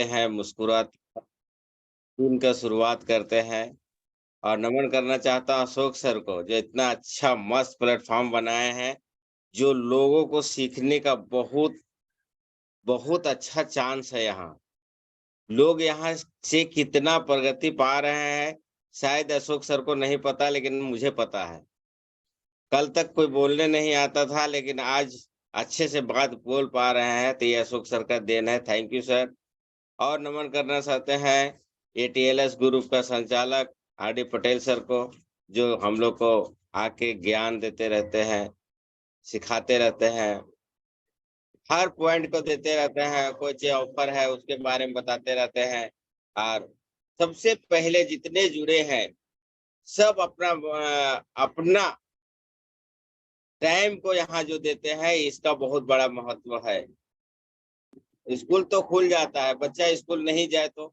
हैं, मुस्कुराते दिन का शुरुआत करते हैं। और नमन करना चाहता हूँ अशोक सर को, जो इतना अच्छा मस्त प्लेटफ़ॉर्म बनाए हैं, जो लोगों को सीखने का बहुत, बहुत अच्छा चांस है यहाँ। लोग यहाँ से कितना प्रगति पा रहे हैं, शायद अशोक सर को नहीं पता लेकिन मुझे पता है। कल तक कोई बोलने नहीं आता था लेकिन आज अच्छे से बात बोल पा रहे हैं, तो ये अशोक सर का देन है। Thank you sir. और नमन करना चाहते हैं एटीएलएस ग्रुप का संचालक आर.डी. पटेल सर को, जो हम लोग को आके ज्ञान देते रहते हैं, सिखाते रहते हैं, हर पॉइंट को देते रहते हैं, कोई जो ऑफर है उसके बारे में बताते रहते हैं। और सबसे पहले जितने जुड़े हैं, सब अपना टाइम को यहाँ जो देते हैं, इसका बहुत बड़ा महत्व है। स्कूल तो खुल जाता है, बच्चा स्कूल नहीं जाए तो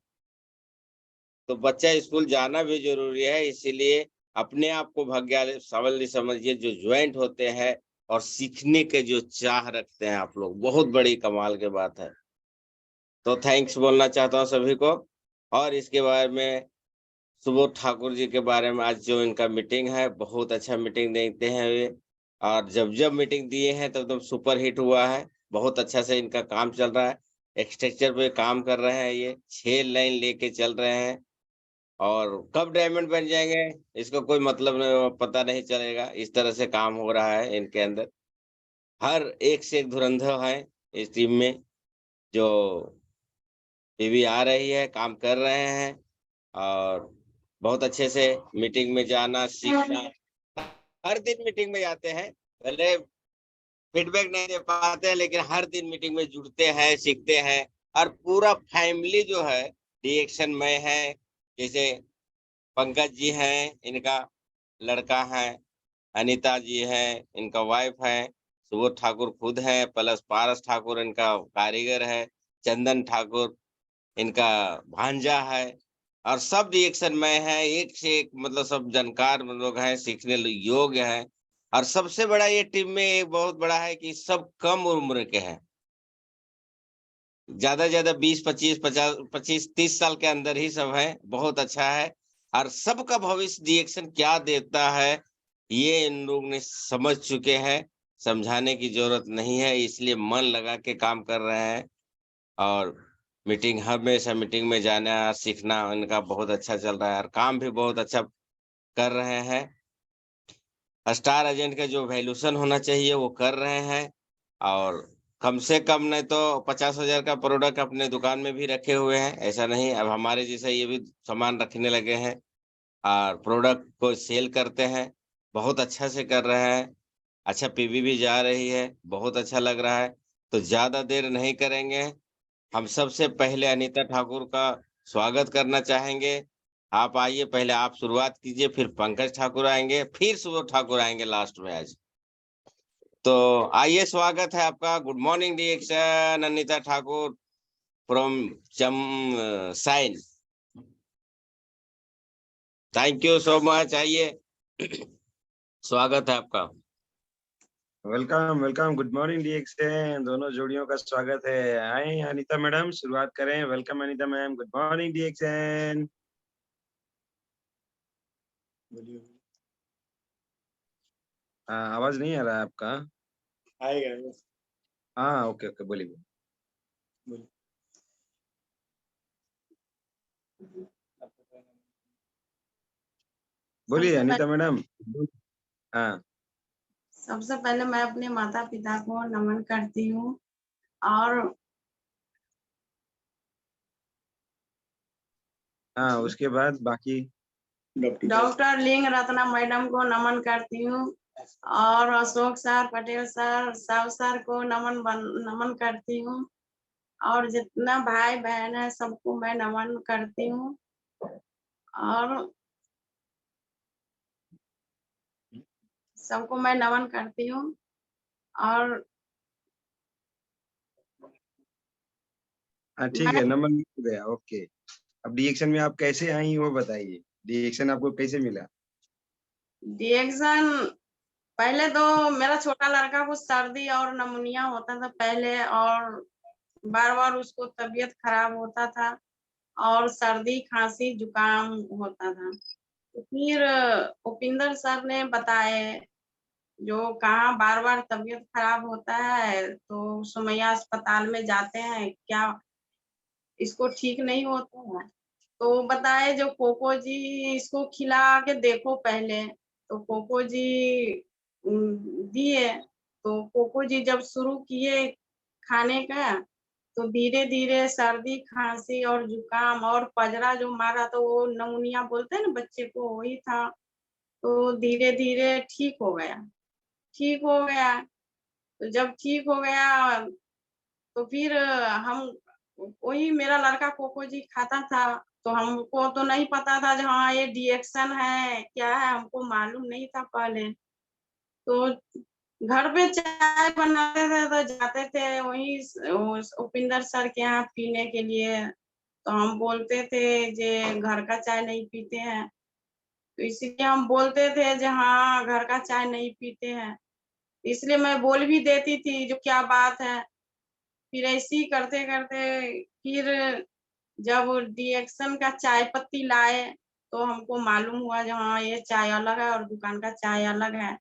बच्चा स्कूल जाना भी ज़रूरी है, इसीलिए अपने आप को भाग्यशाली समझिए जो जॉइंट होते हैं और सीखने के जो चाह रखते हैं आप लोग, बहुत बड़ी कमाल की बात है। तो थैंक्स बोलना चाहता हूँ सभी को। और इसके बारे में सुबोध ठाकुर जी के बारे में आज जो इनका मीटिंग है, बहुत अच्छा मीटिंग देते हैं ये। और जब मीटिंग दिए हैं तब एकदम सुपर हिट हुआ है। बहुत अच्छा से इनका काम चल रहा है। स्ट्रक्चर पे काम कर रहे हैं ये, 6 लाइन लेके चल रहे हैं। और कब डायमंड बन जाएँगे, इसका कोई मतलब पता नहीं चलेगा, इस तरह से काम हो रहा है इनके अंदर। हर एक से एक धुरंधर है इस टीम में, जो टीवी आ रही है, काम कर रहे हैं और बहुत अच्छे से मीटिंग में जाना, सीखना। हर दिन मीटिंग में जाते हैं, भले फीडबैक नहीं दे पाते हैं, लेकिन हर दिन मीटिंग में जुड़ते हैं, सीखते हैं। और पूरा फैमिली जो है, रिएक्शन में है, जैसे पंकज जी हैं, इनका लड़का है, अनीता जी हैं, इनका वाइफ है, सुबोध ठाकुर खुद हैं, प्लस पारस ठाकुर इनका कारीगर है, चंदन ठाकुर इनका भांजा है। और सब रिएक्शन में है, एक से एक मतलब सब जानकार लोग हैं, सीखने योग्य हैं। और सबसे बड़ा ये टीम में एक बहुत बड़ा है कि सब कम उम्र के हैं। ज़्यादा से ज़्यादा 20, 25, 50, 25, 30 साल के अंदर ही सब हैं, बहुत अच्छा है। और सबका भविष्य रिएक्शन क्या देता है, ये इन लोग ने समझ चुके हैं, समझाने की ज़रूरत नहीं है, इसलिए मन लगा के काम कर रहे हैं। और हमेशा मीटिंग में जाना, सीखना इनका बहुत अच्छा चल रहा है और काम भी बहुत अच्छा कर रहे हैं। स्टार एजेंट का जो वैल्यूएशन होना चाहिए वो कर रहे हैं। और कम से कम नहीं तो 50,000 का प्रोडक्ट अपने दुकान में भी रखे हुए हैं, ऐसा नहीं, अब हमारे जैसे ये भी सामान रखने लगे हैं और प्रोडक्ट को सेल करते हैं, बहुत अच्छा से कर रहे हैं। अच्छा पीवी भी जा रही है, बहुत अच्छा लग रहा है। तो ज़्यादा देर नहीं करेंगे, हम सबसे पहले अनीता ठाकुर का स्वागत करना चाहेंगे। आप आइए, पहले आप शुरुआत कीजिए, फिर पंकज ठाकुर आएँगे, फिर सुबोध ठाकुर आएँगे लास्ट में आज। तो आइए, स्वागत है आपका। गुड मॉर्निंग डिएक्शन अनीता ठाकुर फ्रॉम चम साइन। Thank you so much. आइए, स्वागत है आपका। Welcome welcome. गुड मॉर्निंग डीएक्सन, दोनों जोड़ियों का स्वागत है। आए अनीता मैडम, शुरुआत करें। Welcome Anita ma'am. Good morning डीएक्सन। आवाज नहीं आ रहा है आपका। आएगा। हाँ, ओके ओके, बोलिए। बोलिए अनीता मैडम। हाँ सबसे पहले मैं अपने माता पिता को नमन करती हूँ और हाँ, उसके बाद बाकी डॉक्टर लिंग रत्ना मैडम को नमन करती हूँ और Ashok sir, Patel sir, Sao sir को नमन करती हूँ और जितना भाई बहन है सबको मैं नमन करती हूँ। और सबको मैं नमन करती हूँ। और ठीक है, नंबर मिल गया। ओके, अब डीएक्शन में आप कैसे आई वो बताइए। डीएक्शन आपको कैसे मिला? डिएक्शन पहले तो मेरा छोटा लड़का को सर्दी और नमूनिया होता था पहले, और बार बार उसको तबीयत खराब होता था और सर्दी खांसी जुकाम होता था। तो फिर उपिंदर सर ने बताए जो कहाँ बार बार तबीयत खराब होता है तो सुमैया अस्पताल में जाते हैं क्या इसको ठीक नहीं होता है। तो बताए जो कोको जी इसको खिला के देखो पहले। तो कोको जी दिए। तो कोको जी जब शुरू किए खाने का तो धीरे धीरे सर्दी खांसी और जुकाम और पजरा जो मारा तो वो नमूनिया बोलते हैं ना बच्चे को वही था। तो धीरे धीरे ठीक हो गया। ठीक हो गया। तो जब ठीक हो गया तो फिर हम वही मेरा लड़का कोको जी खाता था। तो हमको तो नहीं पता था जो हाँ ये डिएक्शन है क्या है हमको मालूम नहीं था पहले। तो घर पे चाय बनाते थे तो जाते थे वही उपिंदर सर के यहाँ पीने के लिए। तो हम बोलते थे जे घर का चाय नहीं पीते हैं। तो इसीलिए हम बोलते थे जो हाँ घर का चाय नहीं पीते हैं। इसलिए मैं बोल भी देती थी जो क्या बात है। फिर ऐसे ही करते करते फिर जब डिएक्शन का चाय पत्ती लाए तो हमको मालूम हुआ जो हाँ ये चाय अलग है और दुकान का चाय अलग है।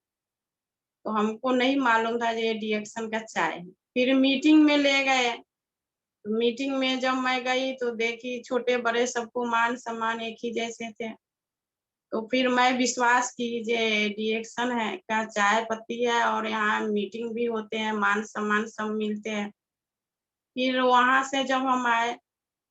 तो हमको नहीं मालूम था ये डिएक्शन का चाय है। फिर मीटिंग में ले गए। मीटिंग में जब मैं गई तो देखी छोटे बड़े सबको मान सम्मान एक ही जैसे थे। तो फिर मैं विश्वास की जे डिएक्शन है का चाय पत्ती है और यहाँ मीटिंग भी होते हैं मान सम्मान सब मिलते हैं। फिर वहां से जब हम आए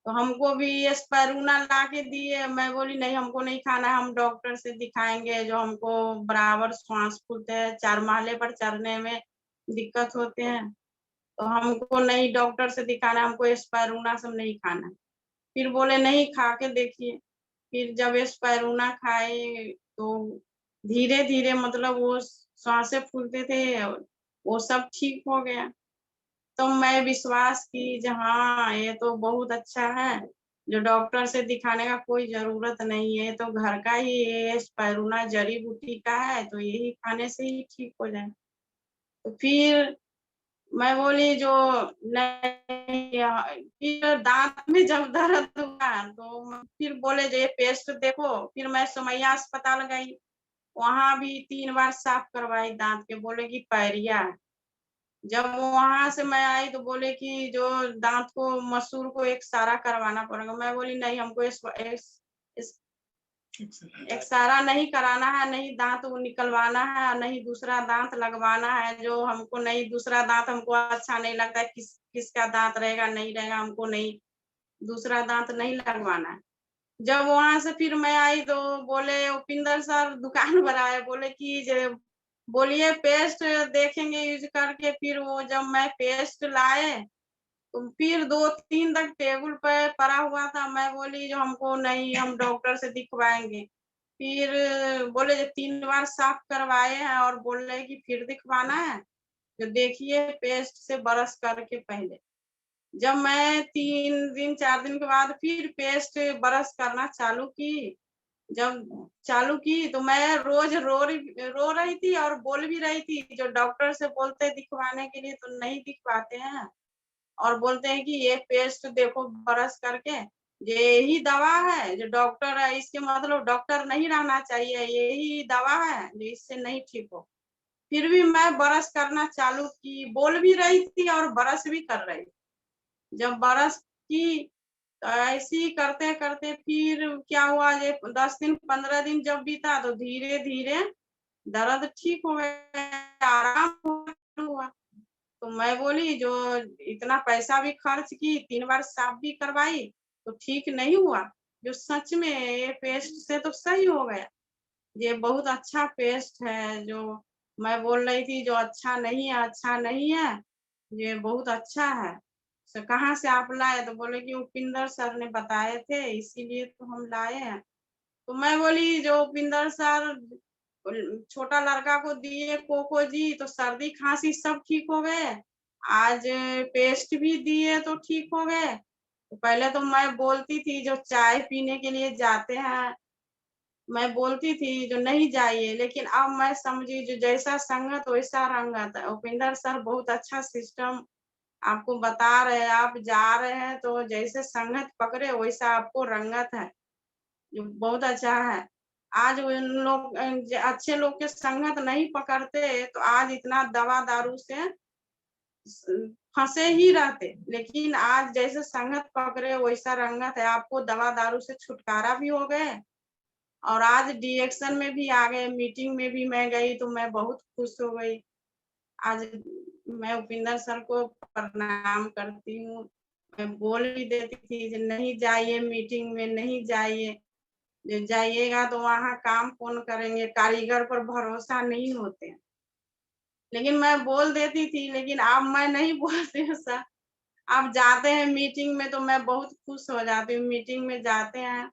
तो हमको भी एस्पाइरुलिना ला के दिए। मैं बोली नहीं हमको नहीं खाना है हम डॉक्टर से दिखाएंगे जो हमको बराबर श्वास फूलते हैं 4 माले पर चढ़ने में दिक्कत होते हैं। तो हमको नहीं डॉक्टर से दिखाना हमको एस्पाइरुलिना सब नहीं खाना। फिर बोले नहीं खा के देखिए। फिर जब एस्पाइरुलिना खाए तो धीरे धीरे मतलब वो श्वासें फूलते थे वो सब ठीक हो गया। तो मैं विश्वास की जो हाँ ये तो बहुत अच्छा है जो डॉक्टर से दिखाने का कोई जरूरत नहीं है तो घर का ही ये स्पाइरुलिना जड़ी बूटी का है तो यही खाने से ही ठीक हो जाए। तो फिर मैं बोली जो नहीं फिर दांत में जब दर्द हुआ तो फिर बोले जो ये पेस्ट देखो। फिर मैं सुमैया अस्पताल गई। वहां भी 3 बार साफ करवाई दांत के बोले कि पैरिया है। जब वहां से मैं आई तो बोले कि जो दांत को मसूर को एक सारा करवाना पड़ेगा। मैं बोली नहीं हमको इस एक्सारा नहीं कराना है नहीं दांत वो निकलवाना है नहीं दूसरा दांत लगवाना है जो हमको नहीं दूसरा दांत हमको अच्छा नहीं लगता है किसका दांत रहेगा नहीं रहेगा हमको नहीं दूसरा दांत नहीं लगवाना है। जब वहां से फिर मैं आई तो बोले उपिंदर सर दुकान पर आए बोले कि बोलिए पेस्ट देखेंगे यूज करके। फिर वो जब मैं पेस्ट लाए तो फिर 2-3 तक टेबल पे पड़ा हुआ था। मैं बोली जो हमको नहीं हम डॉक्टर से दिखवाएंगे। फिर बोले जो 3 बार साफ करवाए हैं और बोल रहे कि फिर दिखवाना है जो देखिए पेस्ट से ब्रश करके पहले। जब मैं 3 दिन 4 दिन के बाद फिर पेस्ट ब्रश करना चालू की। जब चालू की तो मैं रोज रो रही थी और बोल भी रही थी जो डॉक्टर से बोलते दिखवाने के लिए तो नहीं दिखवाते हैं और बोलते हैं कि ये पेस्ट देखो ब्रश करके यही दवा है जो डॉक्टर है इसके मतलब डॉक्टर नहीं रहना चाहिए यही दवा है जो इससे नहीं ठीक हो। फिर भी मैं ब्रश करना चालू की बोल भी रही थी और ब्रश भी कर रही थी। जब ब्रश की तो ऐसे ही करते करते फिर क्या हुआ ये 10 दिन 15 दिन जब बीता तो धीरे धीरे दर्द ठीक हो गया आराम हुआ। तो मैं बोली जो इतना पैसा भी खर्च की 3 बार साफ भी करवाई तो ठीक नहीं हुआ जो सच में ये पेस्ट से तो सही हो गया। ये बहुत अच्छा पेस्ट है जो मैं बोल रही थी जो अच्छा नहीं है ये बहुत अच्छा है। तो कहाँ से आप लाए तो बोले कि उपिंदर सर ने बताए थे इसीलिए तो हम लाए हैं। तो मैं बोली जो उपिंदर सर छोटा लड़का को दिए कोको जी तो सर्दी खांसी सब ठीक हो गए। आज पेस्ट भी दिए तो ठीक हो गए। तो पहले तो मैं बोलती थी जो चाय पीने के लिए जाते हैं मैं बोलती थी जो नहीं जाइए लेकिन अब मैं समझी जो जैसा संगत वैसा रंगत। उपिंदर सर बहुत अच्छा सिस्टम आपको बता रहे हैं, आप जा रहे हैं तो जैसे संगत पकड़े वैसा आपको रंगत है, जो बहुत अच्छा है। आज उन लोग अच्छे लोग के संगत नहीं पकड़ते तो आज इतना दवा दारू से फंसे ही रहते, लेकिन आज जैसे संगत पकड़े वैसा रंगत है, आपको दवा दारू से छुटकारा भी हो गए और आज डिएक्शन में भी आ गए। मीटिंग में भी मैं गई तो मैं बहुत खुश हो गई। आज मैं उपिंदर सर को प्रणाम करती हूँ। मैं बोल भी देती थी कि नहीं जाइए मीटिंग में, नहीं जाइए, जो जाइएगा तो वहाँ काम कौन करेंगे, कारीगर पर भरोसा नहीं होते। लेकिन मैं बोल देती थी, लेकिन अब मैं नहीं बोलती हूँ सर। आप जाते हैं मीटिंग में तो मैं बहुत खुश हो जाती हूँ। मीटिंग में जाते हैं,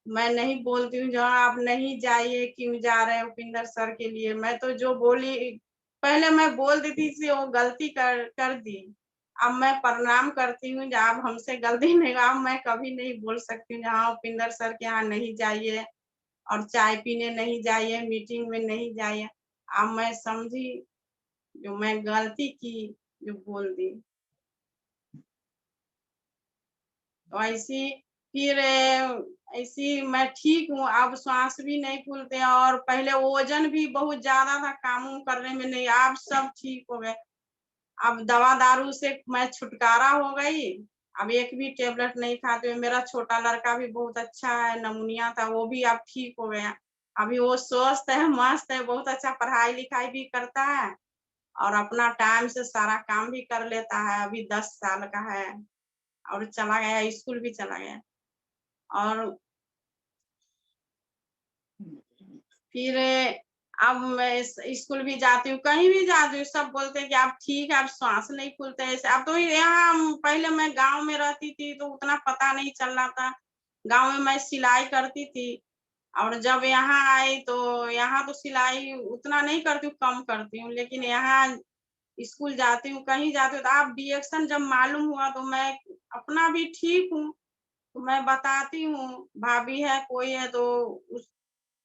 मैं नहीं बोलती हूँ जहाँ आप नहीं जाइए, क्यों जा रहे हैं उपिंदर सर के लिए। मैं तो जो बोली पहले मैं बोल देती थी, वो गलती कर दी। अब मैं प्रणाम करती हूँ, जब आप हमसे गलती नहीं, अब मैं कभी नहीं बोल सकती हूँ जहाँ उपिंदर सर के यहाँ नहीं जाइए और चाय पीने नहीं जाइए, मीटिंग में नहीं जाइए। अब मैं समझी जो मैं गलती की, जो बोल दी। तो ऐसी फिर ऐसी मैं ठीक हूँ, अब श्वास भी नहीं फूलते और पहले वजन भी बहुत ज्यादा था काम करने में नहीं, अब सब ठीक हो गए। अब दवा दारू से मैं छुटकारा हो गई, अब एक भी टेबलेट नहीं खाती हूँ। मेरा छोटा लड़का भी बहुत अच्छा है, नमूनिया था, वो भी अब ठीक हो गया। अभी वो स्वस्थ है, मस्त है, बहुत अच्छा पढ़ाई लिखाई भी करता है और अपना टाइम से सारा काम भी कर लेता है। अभी 10 साल का है और चला गया, स्कूल भी चला गया। और फिर अब मैं स्कूल भी जाती हूँ, कहीं भी जाती हूँ, सब बोलते हैं कि आप ठीक है, आप श्वास नहीं फूलते ऐसे। अब तो यहाँ पहले मैं गांव में रहती थी तो उतना पता नहीं चल रहा था। गांव में मैं सिलाई करती थी और जब यहाँ आई तो यहाँ तो सिलाई उतना नहीं करती हूँ, कम करती हूँ। लेकिन यहाँ स्कूल जाती हूँ, कहीं जाती हूँ तो आप डिएक्शन जब मालूम हुआ तो मैं अपना भी ठीक हूँ, तो मैं बताती हूँ। भाभी है, कोई है तो उस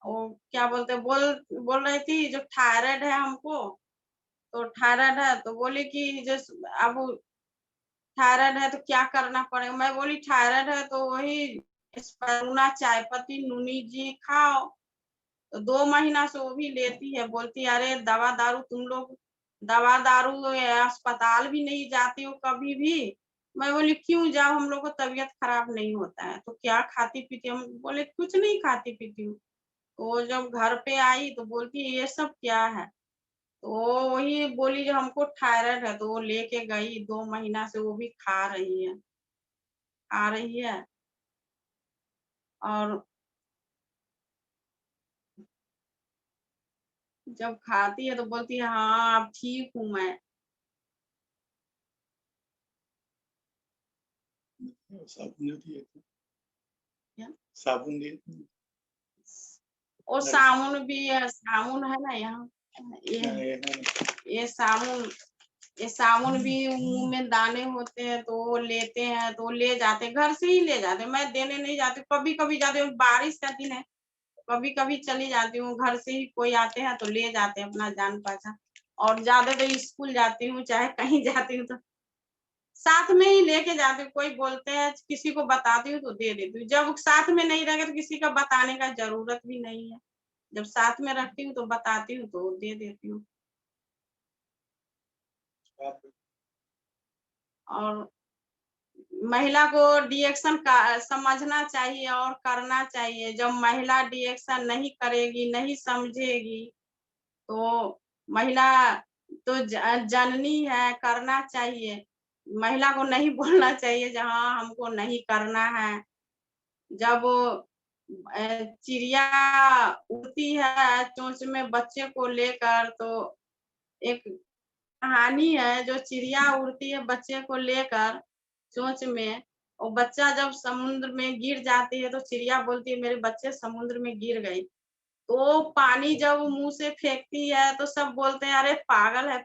वो क्या बोलते हैं, बोल बोल रही थी जो थायराइड है हमको, तो थायराइड है तो बोली कि जो अब थायराइड है तो क्या करना पड़ेगा। मैं बोली थायराइड है तो वही स्पाइरुलिना चाय पत्ती नूनी जी खाओ। तो 2 महीना से वो भी लेती है, बोलती है अरे दवा दारू तुम लोग दवा दारू अस्पताल भी नहीं जाती हो कभी भी। मैं बोली क्यों जाओ, हम लोग को तबीयत खराब नहीं होता है तो क्या खाती पीती। हम बोले कुछ नहीं खाती पीती हूँ। वो जब घर पे आई तो बोलती है ये सब क्या है, तो वो वही बोली जो हमको थायराइड है, तो वो लेके गई, 2 महीना से वो भी खा रही है, खा रही है। और जब खाती है तो बोलती है हाँ अब ठीक हूँ मैं। साबुन देती है क्या? साबुन देती है वो साबुन भी है, साबुन है ना यहाँ, नहीं, ये साबुन, ये साबुन भी मुंह में दाने होते हैं तो वो लेते हैं, तो ले जाते हैं, घर से ही ले जाते हैं। मैं देने नहीं जाती, कभी कभी जाती हूँ, बारिश का दिन है कभी कभी चली जाती हूँ, घर से ही कोई आते हैं तो ले जाते हैं अपना जान पहचान। और ज्यादा तो स्कूल जाती हूँ चाहे कहीं जाती हूँ तो साथ में ही लेके जाती हूँ। कोई बोलते हैं किसी को बताती हूँ तो दे देती हूँ, जब साथ में नहीं रहे तो किसी का बताने का जरूरत भी नहीं है। जब साथ में रखती हूँ तो बताती हूँ तो दे देती हूँ। और महिला को डिएक्शन का समझना चाहिए और करना चाहिए। जब महिला डिएक्शन नहीं करेगी, नहीं समझेगी तो महिला तो जननी है, करना चाहिए। महिला को नहीं बोलना चाहिए जहाँ हमको नहीं करना है। जब चिड़िया उड़ती है चोंच में बच्चे को लेकर, तो एक कहानी है, जो चिड़िया उड़ती है बच्चे को लेकर चोंच में, और बच्चा जब समुद्र में गिर जाती है तो चिड़िया बोलती है मेरे बच्चे समुद्र में गिर गई। तो पानी जब मुंह से फेंकती है तो सब बोलते हैं अरे पागल है,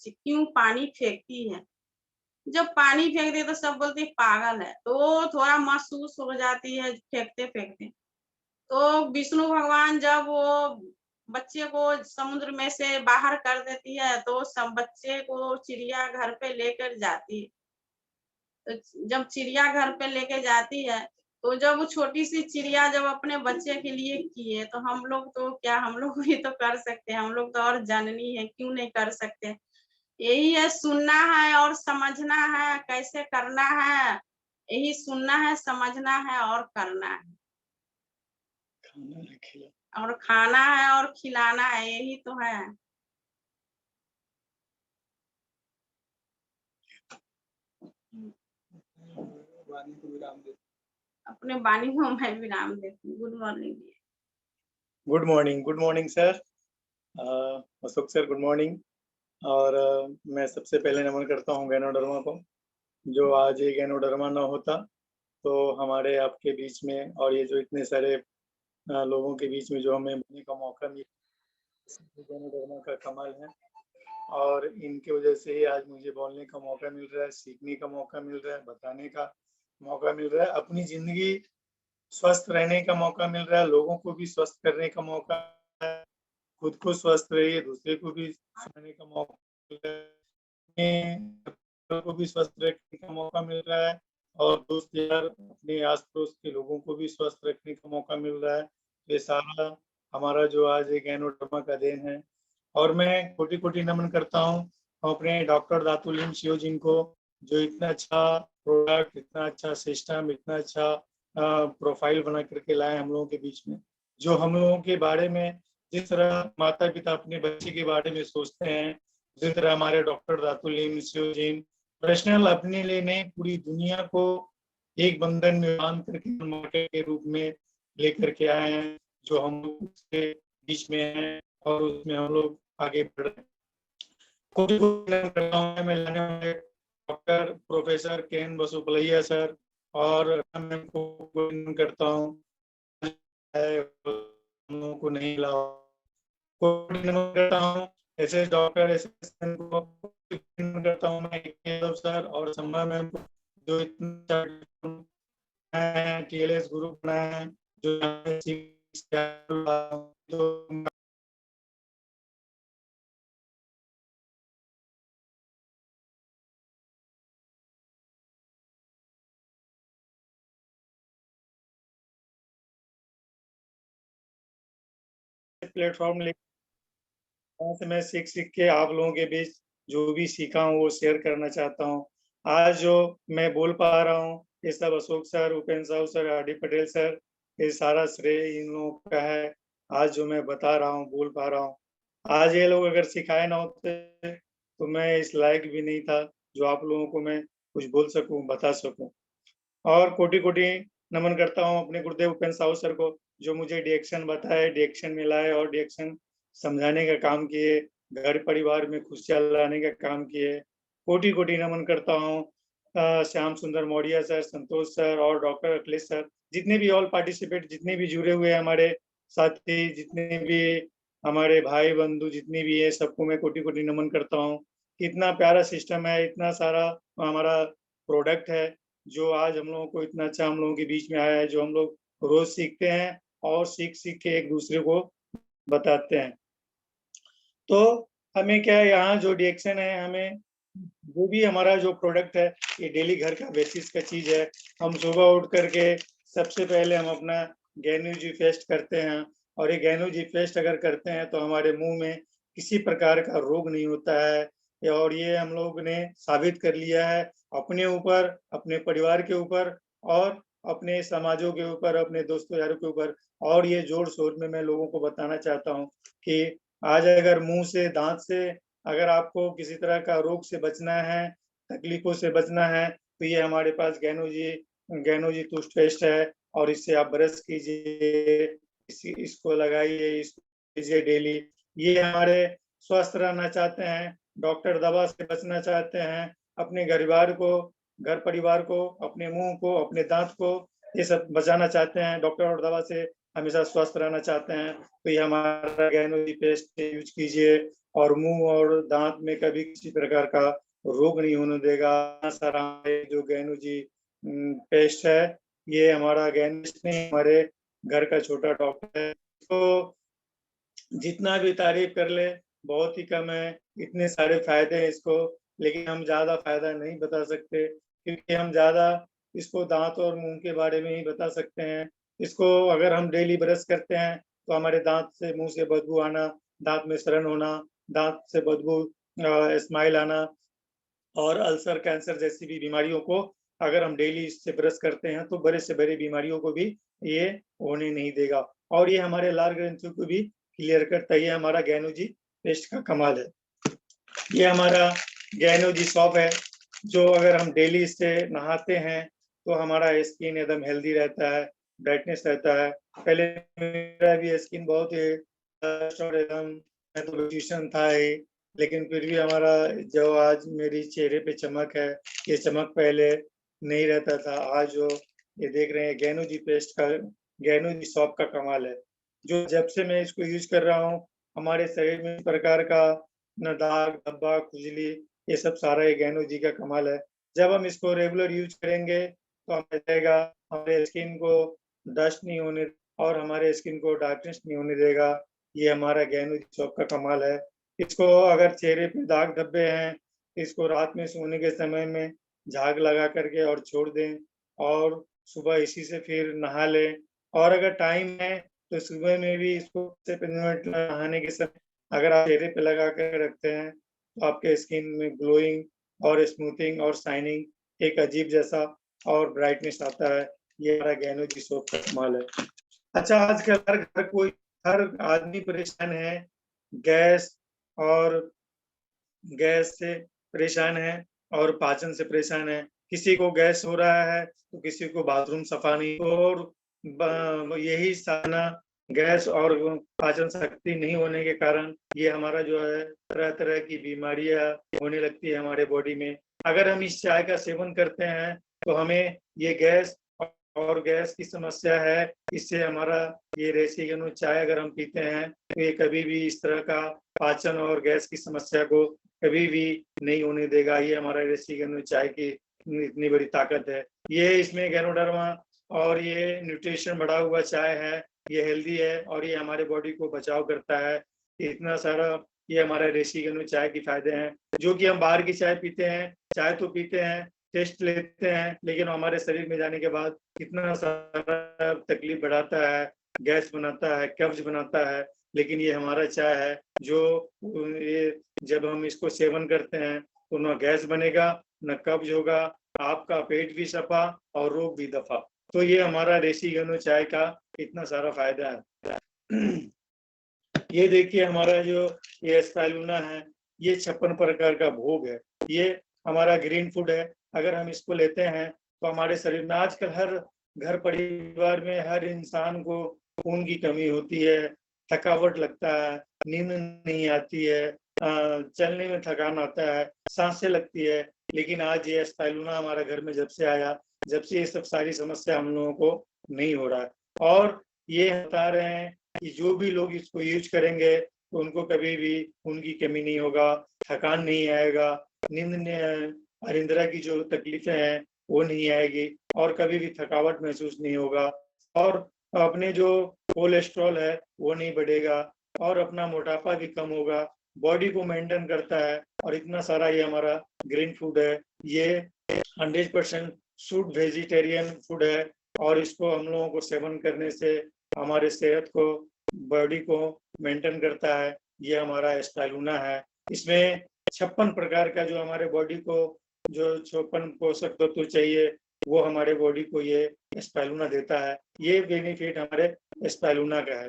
क्यों पानी फेंकती है। जब पानी फेंकती है तो सब बोलते हैं पागल है, तो थोड़ा महसूस हो जाती है फेंकते फेंकते। तो विष्णु भगवान जब वो बच्चे को समुद्र में से बाहर कर देती है, तो सब बच्चे को चिड़िया घर पे लेकर जाती है। तो जब चिड़िया घर पे लेके जाती है, तो जब वो छोटी सी चिड़िया जब अपने बच्चे के लिए किए, तो हम लोग तो क्या, हम लोग भी तो कर सकते हैं, हम लोग तो और जननी है, क्यों नहीं कर सकते। यही है, सुनना है और समझना है, कैसे करना है, यही सुनना है, समझना है और करना है, खाना है खिला और खाना है और खिलाना है, यही तो है। वाणी को विराम दे। अपने वाणी को मैं विराम देती हूँ। Good morning. Good morning sir. Ashok sir good morning. और मैं सबसे पहले नमन करता हूँ गैनोडर्मा को, जो आज ये गैनोडर्मा ना होता तो हमारे आपके बीच में और ये जो इतने सारे लोगों के बीच में जो हमें बोलने का मौका मिला, गैनोडर्मा का कमाल है। और इनके वजह से ही आज मुझे बोलने का मौका मिल रहा है, सीखने का मौका मिल रहा है, बताने का मौका मिल रहा है, अपनी जिंदगी स्वस्थ रहने का मौका मिल रहा है, लोगों को भी स्वस्थ करने का मौका है, खुद को स्वस्थ रहिए, दूसरे को भी रहने का मौका मिल रहा है, को भी स्वस्थ रखने का मौका मिल रहा है, और दोस्त यार अपने आस पड़ोस के लोगों को भी स्वस्थ रखने का मौका मिल रहा है। ये सारा हमारा जो आज एक गैनोडर्मा का देन है। और मैं कोटि कोटि नमन करता हूँ अपने डॉक्टर दातुलिम शिव जिनको, जो इतना अच्छा प्रोडक्ट, इतना अच्छा सिस्टम, इतना अच्छा प्रोफाइल बना करके लाए हम लोगों के बीच में, जो हम लोगों के बारे में जिस तरह माता पिता अपने बच्चे के बारे में सोचते हैं, जिस तरह हमारे डॉक्टर दातुलिम शिव जी प्रोफेशनल अपने लिए नहीं, पूरी दुनिया को एक बंधन में बांध करके मार्केट के रूप में लेकर के आए हैं, जो हम लोग उसके बीच में हैं और उसमें हम लोग आगे बढ़ रहे हैं। मैं लाने वाले डॉक्टर प्रोफेसर केन बसुपलैया सर और मैं करता हूँ को नहीं लाओ करता हूँ ऐसे डॉक्टर को करता हूँ मैं सर और संभव मैम को, जो इतना टीएलएस ग्रुप बनाया है, जो प्लेटफॉर्म वहाँ से मैं सीख सीख के आप लोगों के बीच जो भी सीखा हूँ वो शेयर करना चाहता हूँ। आज जो मैं बोल पा रहा हूँ ये सब Ashok sir, Upendra Sahu sir, R D Patel sir, ये सारा श्रेय इन लोगों का है। आज जो मैं बता रहा हूँ, बोल पा रहा हूँ, आज ये लोग अगर सिखाए ना होते तो मैं इस लायक भी नहीं था जो आप लोगों को मैं कुछ बोल सकूं, बता सकूं। और कोटि कोटि नमन करता हूँ अपने गुरुदेव उपेंद्र साहू सर को, जो मुझे डिएक्शन बताए, डिएक्शन में लाए और डिएक्शन समझाने का काम किए, घर परिवार में खुशियां लाने का काम किए। कोटि कोटि नमन करता हूँ श्याम सुंदर मौर्य सर, संतोष सर और डॉक्टर अखिलेश सर, जितने भी ऑल पार्टिसिपेट, जितने भी जुड़े हुए हमारे साथी, जितने भी हमारे भाई बंधु जितने भी है, सबको मैं कोटि कोटि नमन करता हूँ। कितना प्यारा सिस्टम है, इतना सारा हमारा प्रोडक्ट है जो आज हम लोगों को इतना अच्छा हम लोगों के बीच में आया है, जो हम लोग रोज सीखते हैं और सीख सीख के एक दूसरे को बताते हैं। तो हमें क्या है, यहाँ जो डिएक्शन है, हमें जो भी हमारा जो प्रोडक्ट है ये डेली घर का बेसिस का चीज है। हम सुबह उठ करके सबसे पहले हम अपना गैनू जी फेस्ट करते हैं, और ये गैनू जी फेस्ट अगर करते हैं तो हमारे मुंह में किसी प्रकार का रोग नहीं होता है। और ये हम लोग ने साबित कर लिया है अपने ऊपर, अपने परिवार के ऊपर और अपने समाजों के ऊपर, अपने दोस्तों यारों के ऊपर। और ये जोर शोर में मैं लोगों को बताना चाहता हूँ कि आज अगर मुंह से, दांत से अगर आपको किसी तरह का रोग से बचना है, तकलीफों से बचना है, तो ये हमारे पास गैनो जी टूथपेस्ट है, और इससे आप ब्रश कीजिए, इसको लगाइए, इसको कीजिए डेली। ये हमारे स्वस्थ रहना चाहते हैं, डॉक्टर दवा से बचना चाहते हैं, अपने घर परिवार को, अपने मुंह को, अपने दांत को, ये सब बचाना चाहते हैं, डॉक्टर और दवा से हमेशा स्वस्थ रहना चाहते हैं, तो ये हमारा गैनो जी पेस्ट यूज कीजिए, और मुंह और दांत में कभी किसी प्रकार का रोग नहीं होने देगा। सारा जो गैनो जी पेस्ट है, ये हमारा गैनिस्ट नहीं, हमारे घर का छोटा डॉक्टर है। तो जितना भी तारीफ कर ले बहुत ही कम है। इतने सारे फायदे हैं इसको, लेकिन हम ज्यादा फायदा नहीं बता सकते, क्योंकि हम ज्यादा इसको दांत और मुंह के बारे में ही बता सकते हैं। इसको अगर हम डेली ब्रश करते हैं तो हमारे दांत से मुंह से बदबू आना, दांत में सड़न होना, दांत से बदबू स्माइल आना और अल्सर कैंसर जैसी भी बीमारियों को अगर हम डेली इससे ब्रश करते हैं तो बड़े से बड़े बीमारियों को भी ये होने नहीं देगा। और ये हमारे लार ग्रंथियों को भी क्लियर करता है। ये हमारा गैनोजी पेस्ट का कमाल है। ये हमारा गैनोजी सॉप है, जो अगर हम डेली इससे नहाते हैं तो हमारा स्किन एकदम हेल्दी रहता है, ब्राइटनेस रहता है। पहले मेरा भी स्किन बहुत ही एकदम, मैं तो ब्यूटिशियन था ही, लेकिन फिर भी हमारा जो आज मेरी चेहरे पे चमक है, ये चमक पहले नहीं रहता था। आज जो ये देख रहे हैं गैनोजी पेस्ट का, गैनोजी सॉप का कमाल है, जो जब से मैं इसको यूज कर रहा हूँ हमारे शरीर में इस प्रकार का न दाग धब्बा खुजली ये सब सारा ये गैनोजी का कमाल है। जब हम इसको रेगुलर यूज करेंगे तो हमें रहेगा, हमारे स्किन को डस्ट नहीं होने और हमारे स्किन को डार्कनेस नहीं होने देगा। ये हमारा गैनोजी सॉप का कमाल है। इसको अगर चेहरे पे दाग धब्बे हैं, इसको रात में सोने के समय में झाग लगा करके और छोड़ दें और सुबह इसी से फिर नहा लें। और अगर टाइम है तो सुबह में भी इसको 15 मिनट नहाने के समय अगर आप चेहरे पे लगा कर रखते हैं तो आपके स्किन में ग्लोइंग और स्मूथिंग और शाइनिंग एक अजीब जैसा और ब्राइटनेस आता है। ये हमारा गैनोजी सोप का कमाल है। अच्छा, आजकल हर आदमी परेशान है, गैस से परेशान है और पाचन से परेशान है। किसी को गैस हो रहा है तो किसी को बाथरूम सफा नहीं, और यही सारा गैस और पाचन शक्ति नहीं होने के कारण ये हमारा जो है तरह तरह की बीमारियां होने लगती है हमारे बॉडी में। अगर हम इस चाय का सेवन करते हैं तो हमें ये गैस और गैस की समस्या है, इससे हमारा ये रेसिगेनो चाय अगर हम पीते हैं तो ये कभी भी इस तरह का पाचन और गैस की समस्या को कभी भी नहीं होने देगा। ये हमारा रेसिगेनो चाय की इतनी बड़ी ताकत है। ये इसमें गैनोडर्मा और ये न्यूट्रिशन बढ़ा हुआ चाय है, ये हेल्दी है और ये हमारे बॉडी को बचाव करता है। इतना सारा ये हमारा रेसिगेनो चाय के फायदे हैं। जो कि हम बाहर की चाय पीते हैं, चाय तो पीते हैं, टेस्ट लेते हैं, लेकिन हमारे शरीर में जाने के बाद कितना सारा तकलीफ बढ़ाता है, गैस बनाता है, कब्ज बनाता है। लेकिन ये हमारा चाय है जो ये जब हम इसको सेवन करते हैं तो न गैस बनेगा, न कब्ज होगा, आपका पेट भी सफा और रोग भी दफा। तो ये हमारा रेसिगेनो चाय का इतना सारा फायदा है। ये देखिए हमारा जो ये स्पाइरुलिना है, ये 56 प्रकार का भोग है। ये हमारा ग्रीन फूड है। अगर हम इसको लेते हैं तो हमारे शरीर में आजकल हर घर परिवार में हर इंसान को खून की कमी होती है, थकावट लगता है, नींद नहीं आती है, चलने में थकान आता है, सांसें लगती है। लेकिन आज ये स्पाइरुलिना हमारा घर में जब से आया, जब से ये सब सारी समस्या हम लोगों को नहीं हो रहा है। और ये बता रहे हैं कि जो भी लोग इसको यूज करेंगे तो उनको कभी भी खून की कमी नहीं होगा, थकान नहीं आएगा, नींद अनिद्रा की जो तकलीफें हैं वो नहीं आएगी और कभी भी थकावट महसूस नहीं होगा। और अपने जो कोलेस्ट्रॉल है वो नहीं बढ़ेगा और अपना मोटापा भी कम होगा, बॉडी को मेंटेन करता है। और इतना सारा ये हमारा ग्रीन फूड है। ये 100% शुद्ध वेजिटेरियन फूड है और इसको हम लोगों को सेवन करने से हमारे सेहत को, बॉडी को मेंटेन करता है। ये हमारा स्पाइरुलिना है। इसमें 56 प्रकार का जो हमारे बॉडी को जो 56 पोषक तत्व चाहिए वो हमारे बॉडी को ये स्पाइरुलिना देता है। ये बेनिफिट हमारे स्पाइरुलिना का है।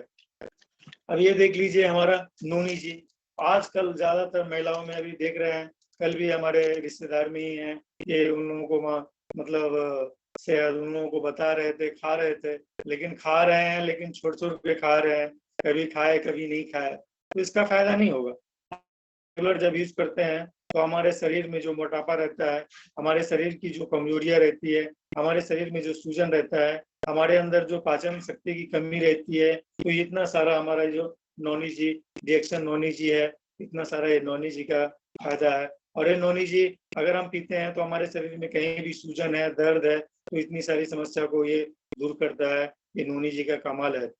अब ये देख लीजिए हमारा नोनी जी, आजकल ज्यादातर महिलाओं में अभी देख रहे हैं, कल भी हमारे रिश्तेदार में ही हैं, ये उन लोगों को मतलब सेहत उन लोगों को बता रहे थे, खा रहे थे, लेकिन खा रहे हैं लेकिन छोड़ के खा रहे हैं, कभी खाए कभी नहीं खाए, तो इसका फायदा नहीं होगा। रेगुलर जब यूज करते हैं तो हमारे शरीर में जो मोटापा रहता है, हमारे शरीर की जो कमजोरियां रहती है, हमारे शरीर में जो सूजन रहता है, हमारे अंदर जो पाचन शक्ति की कमी रहती है, तो इतना सारा हमारा जो नोनी जी रिएक्शन नोनी जी है, इतना सारा ये नोनी जी का फायदा है। और ये नोनी जी अगर हम पीते हैं तो हमारे शरीर में कहीं भी सूजन है, दर्द है, तो इतनी सारी समस्या को ये दूर करता है। ये नोनी जी का कमाल है।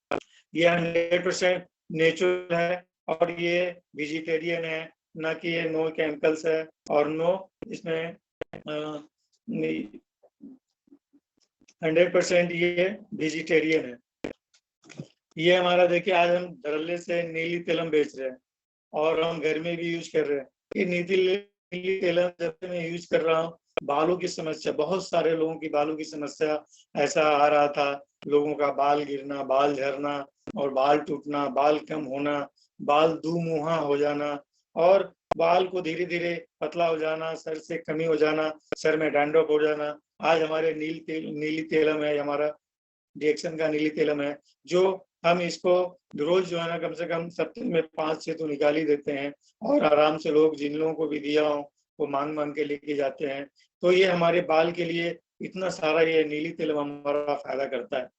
ये 100% नेचुरल है और ये वेजिटेरियन है, ना कि ये नो केमिकल्स है और नो इसमें 100% ये वेजिटेरियन है। ये हमारा देखिए, आज हम धड़ल्ले से नीली तेलम बेच रहे हैं और हम घर में भी यूज कर रहे हैं। ये नीली तेलम जब मैं यूज कर रहा हूँ, बालों की समस्या, बहुत सारे लोगों की बालों की समस्या ऐसा आ रहा था, लोगों का बाल गिरना, बाल झड़ना और बाल टूटना, बाल कम होना, बाल दुमुहा हो जाना और बाल को धीरे धीरे पतला हो जाना, सर से कमी हो जाना, सर में डैंड्रफ हो जाना। आज हमारे नीली तेलम है, हमारा डिएक्शन का नीली तेलम है, जो हम इसको रोज जो है ना कम से कम सप्ताह में 5-6 तो निकाल ही देते हैं और आराम से लोग, जिन लोगों को भी दिया हो वो मांग मांग के लेके जाते हैं। तो ये हमारे बाल के लिए इतना सारा ये नीली तेलम हमारा फायदा करता है।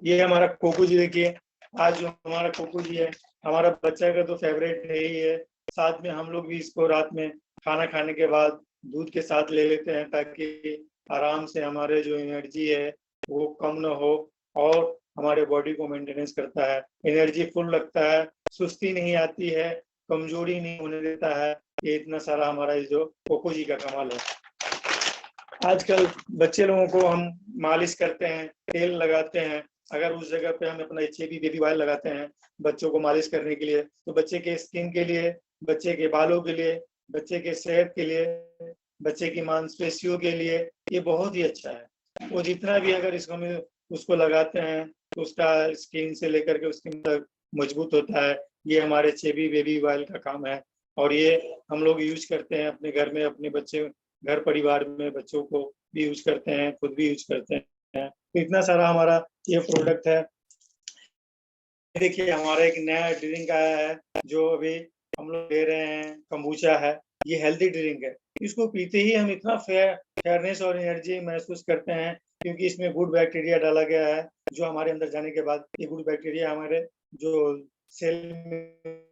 ये हमारा कोको जी देखिए, आज जो हमारा कोको जी है, हमारा बच्चा का तो फेवरेट है ही है। साथ में हम लोग भी इसको रात में खाना खाने के बाद दूध के साथ ले लेते हैं, ताकि आराम से हमारे जो एनर्जी है वो कम ना हो और हमारे बॉडी को मेंटेनेंस करता है, एनर्जी फुल लगता है, सुस्ती नहीं आती है, कमजोरी नहीं होने देता है। ये इतना सारा हमारा ये जो कोको जी का कमाल है। आजकल बच्चे लोगों को हम मालिश करते हैं, तेल लगाते हैं, अगर उस जगह पे हम अपना HAB बेबी ऑयल लगाते हैं बच्चों को मालिश करने के लिए, तो बच्चे के स्किन के लिए, बच्चे के बालों के लिए, बच्चे के सेहत के लिए, बच्चे की मांसपेशियों के लिए ये बहुत ही अच्छा है। वो जितना भी अगर इसको हम उसको लगाते हैं तो उसका स्किन से लेकर के उसकी तक मजबूत होता है। ये हमारे HAB बेबी ऑयल का काम है और ये हम लोग यूज करते हैं अपने घर में, अपने बच्चे घर परिवार में बच्चों को भी यूज करते हैं, खुद भी यूज करते हैं। तो इतना सारा हमारा ये प्रोडक्ट है। देखिए हमारा एक नया ड्रिंक आया है जो अभी हम लोग ले रहे हैं, कंबूचा है। ये हेल्दी ड्रिंक है, इसको पीते ही हम इतना फेयरनेस और एनर्जी महसूस करते हैं, क्योंकि इसमें गुड बैक्टीरिया डाला गया है, जो हमारे अंदर जाने के बाद ये गुड बैक्टीरिया हमारे जो सेल में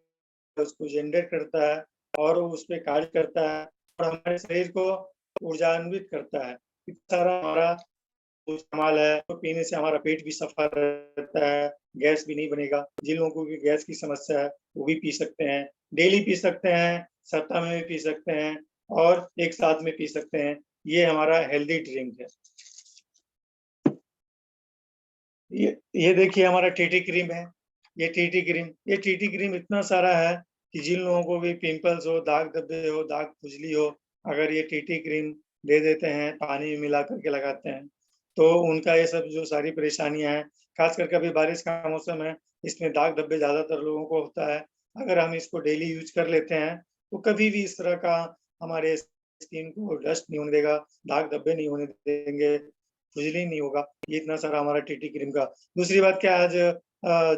उसको जनरेट करता है और उस पर कार्य करता है और हमारे शरीर को ऊर्जान्वित करता है। इतना सारा हमारा इस्तेमाल है, तो पीने से हमारा पेट भी सफा रहता है, गैस भी नहीं बनेगा। जिन लोगों को भी गैस की समस्या है वो भी पी सकते हैं, डेली पी सकते हैं, सप्ताह में भी पी सकते हैं और एक साथ में पी सकते हैं। ये हमारा हेल्दी ड्रिंक है। ये देखिए हमारा टीटी क्रीम है। ये टीटी क्रीम इतना सारा है कि जिन लोगों को भी पिंपल्स हो, दाग धब्बे हो, दाग खुजली हो, अगर ये टीटी क्रीम दे देते हैं, पानी में मिला करके लगाते हैं, तो उनका ये सब जो सारी परेशानियां हैं, खास करके अभी बारिश का मौसम है, इसमें दाग धब्बे ज्यादातर लोगों को होता है। अगर हम इसको डेली यूज कर लेते हैं तो कभी भी इस तरह का हमारे स्किन को डस्ट नहीं होने देगा, दाग धब्बे नहीं होने देंगे, खुजली नहीं होगा। ये इतना सारा हमारा टीटी क्रीम का। दूसरी बात क्या, आज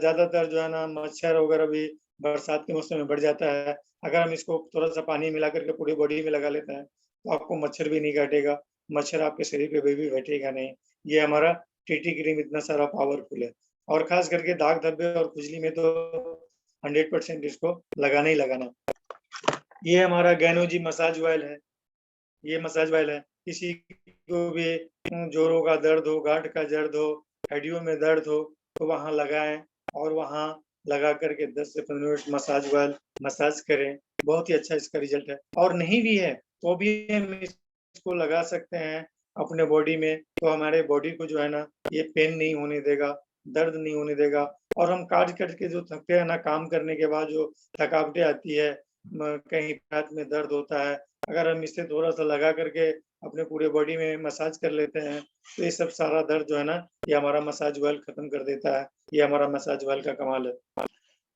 ज्यादातर जो है ना मच्छर वगैरह भी बरसात के मौसम में बढ़ जाता है। अगर हम इसको थोड़ा सा पानी मिला करके पूरी बॉडी में लगा लेते हैं तो आपको मच्छर भी नहीं काटेगा, मच्छर आपके शरीर पे भी बैठेगा नहीं। ये हमारा टीटी क्रीम इतना सारा पावरफुल है और खास करके दाग धब्बे और खुजली में तो 100% इसको लगाना ही लगाना। ये हमारा गैनोजी मसाज ऑयल है। ये मसाज ऑयल है, किसी को भी जोड़ों का दर्द हो, गांठ का दर्द हो, हड्डियों में दर्द हो, तो वहां लगाएं और वहां लगा करके 10 से 15 मिनट मसाज ऑयल मसाज करें। बहुत ही अच्छा इसका रिजल्ट है। और नहीं भी है तो भी हम इसको लगा सकते हैं अपने बॉडी में, तो हमारे बॉडी को जो है ना ये पेन नहीं होने देगा, दर्द नहीं होने देगा। और हम कार्य करके जो थकते हैं ना, काम करने के बाद जो थकावटें आती है, कहीं हाथ में दर्द होता है, अगर हम इसे थोड़ा सा लगा करके अपने पूरे बॉडी में मसाज कर लेते हैं तो ये सब सारा दर्द जो है ना ये हमारा मसाज ऑयल खत्म कर देता है। ये हमारा मसाज ऑयल का कमाल है।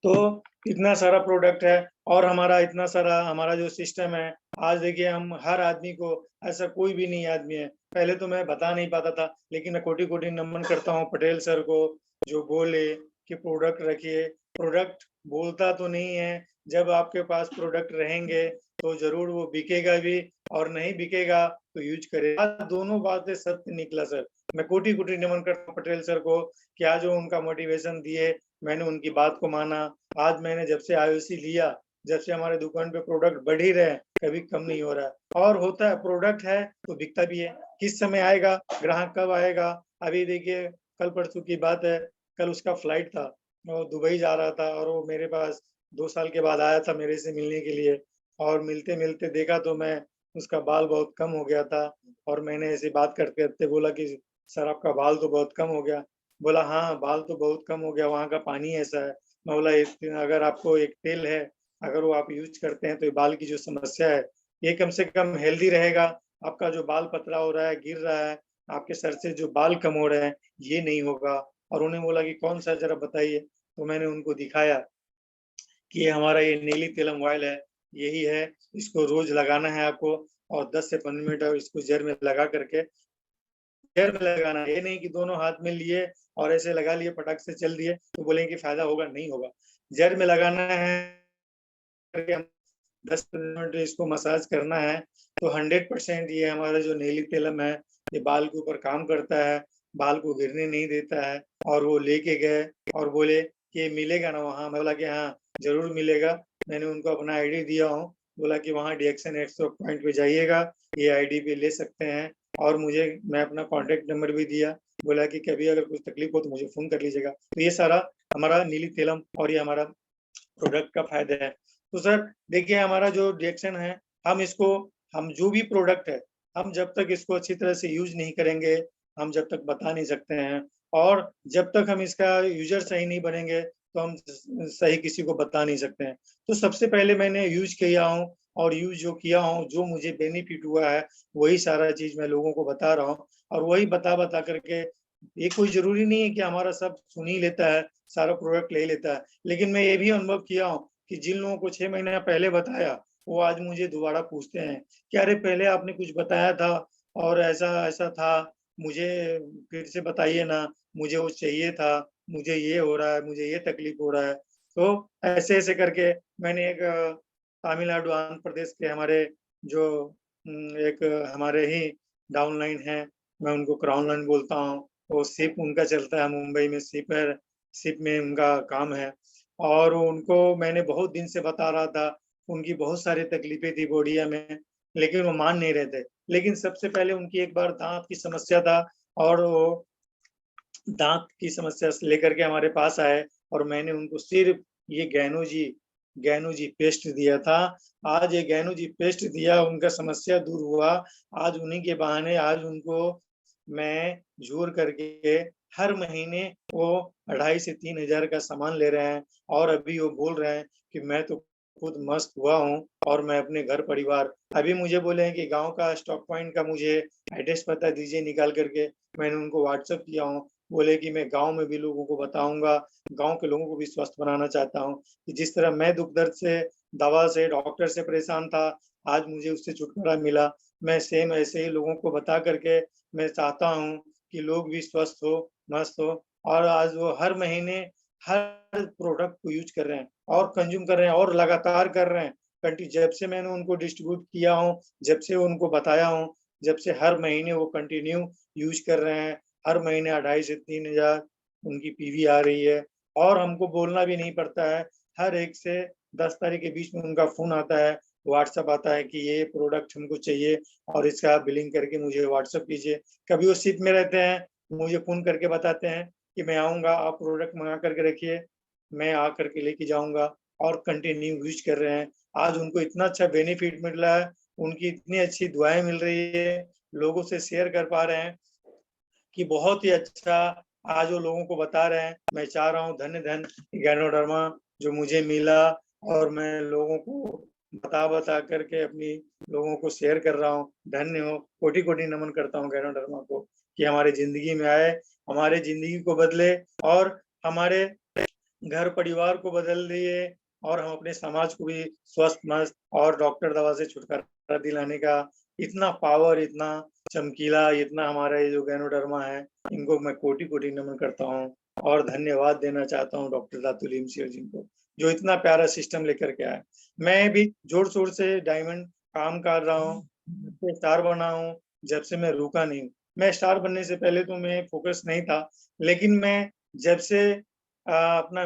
तो इतना सारा प्रोडक्ट है और हमारा इतना सारा हमारा जो सिस्टम है, आज देखिए हम हर आदमी को, ऐसा कोई भी नहीं आदमी है, पहले तो मैं बता नहीं पाता था, लेकिन मैं कोटि कोटि नमन करता हूँ पटेल सर को, जो बोले कि प्रोडक्ट रखिए। प्रोडक्ट बोलता तो नहीं है, जब आपके पास प्रोडक्ट रहेंगे तो जरूर वो बिकेगा भी, और नहीं बिकेगा तो यूज करेगा। दोनों बातें सत्य निकला सर। मैं कोटि कोटि नमन करता हूँ पटेल सर को कि आज जो उनका मोटिवेशन दिए, मैंने उनकी बात को माना। आज मैंने जब से IOC लिया, जब से हमारे दुकान पे प्रोडक्ट बढ़ ही रहे, कभी कम नहीं हो रहा है। और होता है, प्रोडक्ट है तो बिकता भी है। किस समय आएगा, ग्राहक कब आएगा, अभी देखिए कल परसों की बात है, कल उसका फ्लाइट था, वो दुबई जा रहा था और वो मेरे पास 2 साल के बाद आया था मेरे से मिलने के लिए, और मिलते-मिलते देखा तो मैं उसका बाल बहुत कम हो गया था, और मैंने ऐसे बात करते-करते बोला कि सर आपका बाल तो बहुत कम हो गया। बोला हाँ, बाल तो बहुत कम हो गया, वहाँ का पानी ऐसा है। मैं बोला एक अगर आपको एक तेल है, अगर वो आप यूज़ करते हैं तो ये बाल की जो समस्या है, ये कम से कम हेल्दी रहेगा। आपका जो बाल पतला हो रहा है, गिर रहा है, आपके सर से जो बाल कम हो रहे हैं, ये नहीं होगा। और उन्होंने बोला कि कौन-सा ज़रा बताइए? तो मैंने उनको दिखाया कि ये हमारा ये नीली तिलम ऑयल है, यही है, इसको रोज़ लगाना है आपको, और 10 से 15 मिनट और इसको जड़ में लगा करके जड़ में लगाना है। ये नहीं कि दोनों हाथ में लिए और ऐसे लगा लिए, फटाक से चल दिए, तो बोलेंगे कि फ़ायदा होगा, नहीं होगा। जड़ में लगाना है, करके हम 10-15 मिनट इसको मसाज करना है, तो 100% ये हमारा जो नीली तिलम है, ये बाल के ऊपर काम करता है, बाल को गिरने नहीं देता है। और वो लेके गए और बोले कि ये मिलेगा ना वहाँ? मैं बोला कि हाँ, ज़रूर मिलेगा। मैंने उनको अपना आईडी दिया हूँ, बोला कि वहाँ डिएक्शन एक्सपो पॉइंट पे जाइएगा, ये आईडी पे ले सकते हैं, और मैं अपना कॉन्टैक्ट नंबर भी दिया, बोला कि कभी अगर कुछ तकलीफ हो तो मुझे फ़ोन कर लीजिएगा। तो ये सारा हमारा नीली तिलम और ये हमारा प्रोडक्ट का फ़ायदा है। तो सर देखिए हमारा जो रिएक्शन है, हम जो भी प्रोडक्ट है, हम जब तक इसको अच्छी तरह से यूज़ नहीं करेंगे, हम जब तक बता नहीं सकते हैं, और जब तक हम इसका यूज़र सही नहीं बनेंगे, तो हम सही किसी को बता नहीं सकते हैं। तो सबसे पहले मैंने यूज़ किया हूँ, और यूज़ जो किया हूँ, जो मुझे बेनिफिट हुआ है, वही सारा चीज़ मैं लोगों को बता रहा हूँ, और वही बता-बता करके ये कोई ज़रूरी नहीं है कि हमारा सब सुन ही लेता है, सारा प्रोडक्ट ले लेता है। लेकिन मैं ये भी अनुभव किया हूँ कि जिन लोगों को 6 महीना पहले बताया, वो आज मुझे दोबारा पूछते हैं कि अरे पहले आपने कुछ बताया था और ऐसा-ऐसा था, मुझे फिर से बताइए ना, मुझे वो चाहिए था, मुझे ये हो रहा है, मुझे ये तकलीफ हो रहा है। तो ऐसे-ऐसे करके मैंने एक तमिलनाडु, आंध्र प्रदेश के हमारे जो एक हमारे ही डाउनलाइन हैं, मैं उनको क्राउन लाइन बोलता हूँ, वो शिप उनका चलता है मुंबई में, शिप में उनका काम है। और उनको मैंने बहुत दिन से बता रहा था, उनकी बहुत सारी तकलीफ़ें थी बॉडिया में, लेकिन वो मान नहीं रहे थे। लेकिन सबसे पहले उनकी एक बार दाँत की समस्या था, और वो दाँत की समस्या से लेकर के हमारे पास आए, और मैंने उनको सिर्फ़ ये गैनो जी पेस्ट दिया था। आज ये गैनो जी पेस्ट दिया, उनका समस्या दूर हुआ। आज उन्हीं के बहाने आज उनको मैं जोड़ करके हर महीने वो 2500 से 3000 का सामान ले रहे हैं, और अभी वो बोल रहे हैं कि मैं तो खुद मस्त हुआ हूँ, और मैं अपने घर परिवार अभी मुझे बोले हैं कि गाँव का स्टॉक पॉइंट का मुझे एड्रेस पता दीजिए निकाल करके। मैंने उनको व्हाट्सएप किया हूँ, बोले कि मैं गाँव में भी लोगों को बताऊँगा, गाँव के लोगों को भी स्वस्थ बनाना चाहता हूँ, कि जिस तरह मैं दुःख दर्द से, दवा से, डॉक्टर से परेशान था, आज मुझे उससे छुटकारा मिला। मैं सेम ऐसे ही लोगों को बता करके मैं चाहता हूँ कि लोग भी स्वस्थ हो, मस्त हो, और आज वो हर महीने हर प्रोडक्ट को यूज़ कर रहे हैं और कंज़्यूम कर रहे हैं और लगातार कर रहे हैं। जब से मैंने उनको डिस्ट्रीब्यूट किया हूँ, जब से उनको बताया हूँ, जब से हर महीने वो कंटिन्यू यूज़ कर रहे हैं। हर महीने 2500 से 3000 उनकी पीवी आ रही है, और हमको बोलना भी नहीं पड़ता है। हर 1 से 10 तारीख के बीच में उनका फ़ोन आता है, व्हाट्सएप आता है कि ये प्रोडक्ट हमको चाहिए, और इसका आप बिलिंग करके मुझे व्हाट्सएप कीजिए। कभी वो शिप में रहते हैं, मुझे फ़ोन करके बताते हैं कि मैं आऊँगा, आप प्रोडक्ट मँगा करके रखिए, मैं आ करके लेके जाऊँगा, और कंटिन्यू यूज़ कर रहे हैं। आज उनको इतना अच्छा बेनिफिट मिल रहा है, उनकी इतनी अच्छी दुआएँ मिल रही है, लोगों से शेयर कर पा रहे हैं कि बहुत ही अच्छा आज वो लोगों को बता रहे हैं। मैं चाह रहा हूँ धन्य-धन्य गैनोडर्मा जो मुझे मिला, और मैं लोगों को बता-बता करके अपनी लोगों को शेयर कर रहा हूँ। धन्य हो, कोटि-कोटि नमन करता हूँ गैनोडर्मा को कि हमारी ज़िंदगी में आए, हमारे ज़िंदगी को बदले, और हमारे घर परिवार को बदल दिए, और हम अपने समाज को भी स्वस्थ, मस्त और डॉक्टर दवा से छुटकारा दिलाने का इतना पावर, इतना चमकीला, इतना हमारा ये जो गैनोडर्मा है, इनको मैं कोटि-कोटि नमन करता हूँ, और धन्यवाद देना चाहता हूँ डॉक्टर दातुल इमसियर जी को, जो इतना प्यारा सिस्टम लेकर के आए। मैं भी जोर-शोर से डायमंड काम कर रहा हूँ, स्टार बना हूँ, जब से मैं रुका नहीं हूँ। मैं स्टार बनने से पहले तो मैं फ़ोकस नहीं था, लेकिन मैं जब से अपना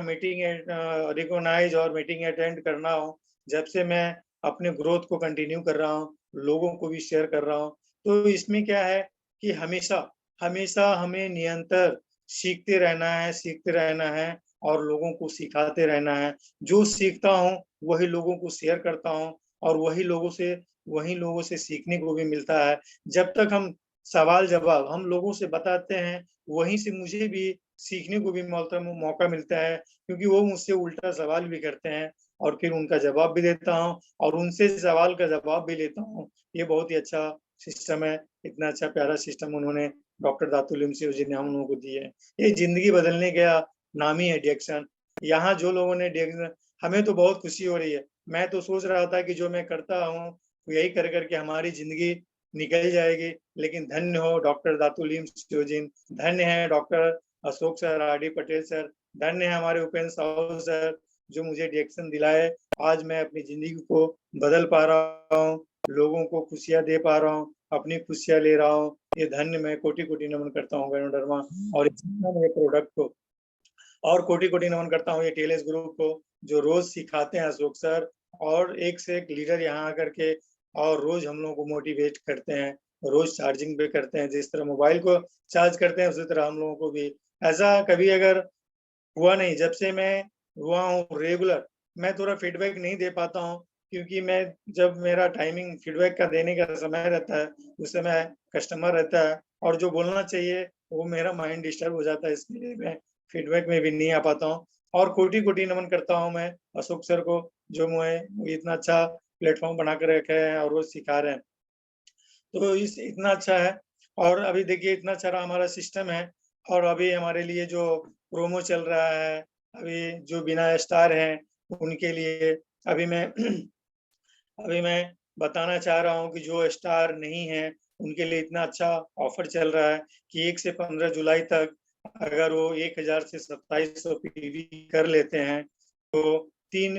रिकॉग्नाइज़ और मीटिंग अटेंड करना हो, जब से मैं अपने ग्रोथ को कंटिन्यू कर रहा हूँ, लोगों को भी शेयर कर रहा हूँ, तो इसमें क्या है कि हमेशा हमेशा हमें निरंतर सीखते रहना है, और लोगों को सिखाते रहना है। जो सीखता हूँ वही लोगों को शेयर करता हूँ और वही लोगों से सीखने को भी मिलता है। जब तक हम सवाल जवाब हम लोगों से बताते हैं, वहीं से मुझे भी सीखने को भी मौका मिलता है, क्योंकि वो मुझसे उल्टा सवाल भी करते हैं और फिर उनका जवाब भी देता हूँ और उनसे सवाल का जवाब भी लेता हूँ। ये बहुत ही अच्छा सिस्टम है। इतना अच्छा प्यारा सिस्टम उन्होंने डॉक्टर दातुल लिमसियो जी ने हम लोगों को दिए है। ये जिंदगी बदलने का नाम ही है डिएक्शन। यहाँ जो लोगों ने डिएक्शन, हमें तो बहुत खुशी हो रही है। मैं तो सोच रहा था कि जो मैं करता हूँ यही कर करके हमारी जिंदगी निकल जाएगी, लेकिन धन्य हो डॉक्टर दातुल लिमसियो जी, धन्य है doctor Ashok sir, RD. Patel sir, धन्य है हमारे उपेंद्र साहू सर, जो मुझे डिएक्शन दिलाए। आज मैं अपनी जिंदगी को बदल पा रहा हूँ, लोगों को खुशियां दे पा रहा हूँ, अपनी खुशियां ले रहा हूँ। ये धन्य मैं कोटि-कोटि नमन करता हूँ गैनोडर्मा और इस प्रोडक्ट को, और कोटि-कोटि नमन करता हूँ ये टीएलएस ग्रुप को, जो रोज सिखाते हैं अशोक सर, और एक से एक लीडर यहाँ आकर के और रोज हम लोगों को मोटिवेट करते हैं, रोज चार्जिंग पे करते हैं। जिस तरह मोबाइल को चार्ज करते हैं उसी तरह हम लोगों को भी। ऐसा कभी अगर हुआ नहीं, जब से मैं हुआ हूँ रेगुलर, मैं थोड़ा फीडबैक नहीं दे पाता हूँ, क्योंकि मैं जब मेरा टाइमिंग फीडबैक का देने का समय रहता है, उस समय कस्टमर रहता है और जो बोलना चाहिए वो मेरा माइंड डिस्टर्ब हो जाता है, इसके लिए मैं फीडबैक में भी नहीं आ पाता हूँ। और कोटि-कोटि नमन करता हूँ मैं अशोक सर को, जो मुझे इतना अच्छा प्लेटफ़ॉर्म बना के रखे हैं और रोज़ सिखा रहे हैं। तो इस इतना अच्छा है, और अभी देखिए इतना सारा हमारा सिस्टम है, और अभी हमारे लिए जो प्रोमो चल रहा है, अभी जो बिना स्टार हैं उनके लिए अभी मैं अभी मैं बताना चाह रहा हूँ कि जो स्टार नहीं है उनके लिए इतना अच्छा ऑफर चल रहा है कि 1 से 15 जुलाई तक अगर वो 1000 से 2700 पीवी कर लेते हैं, तो 3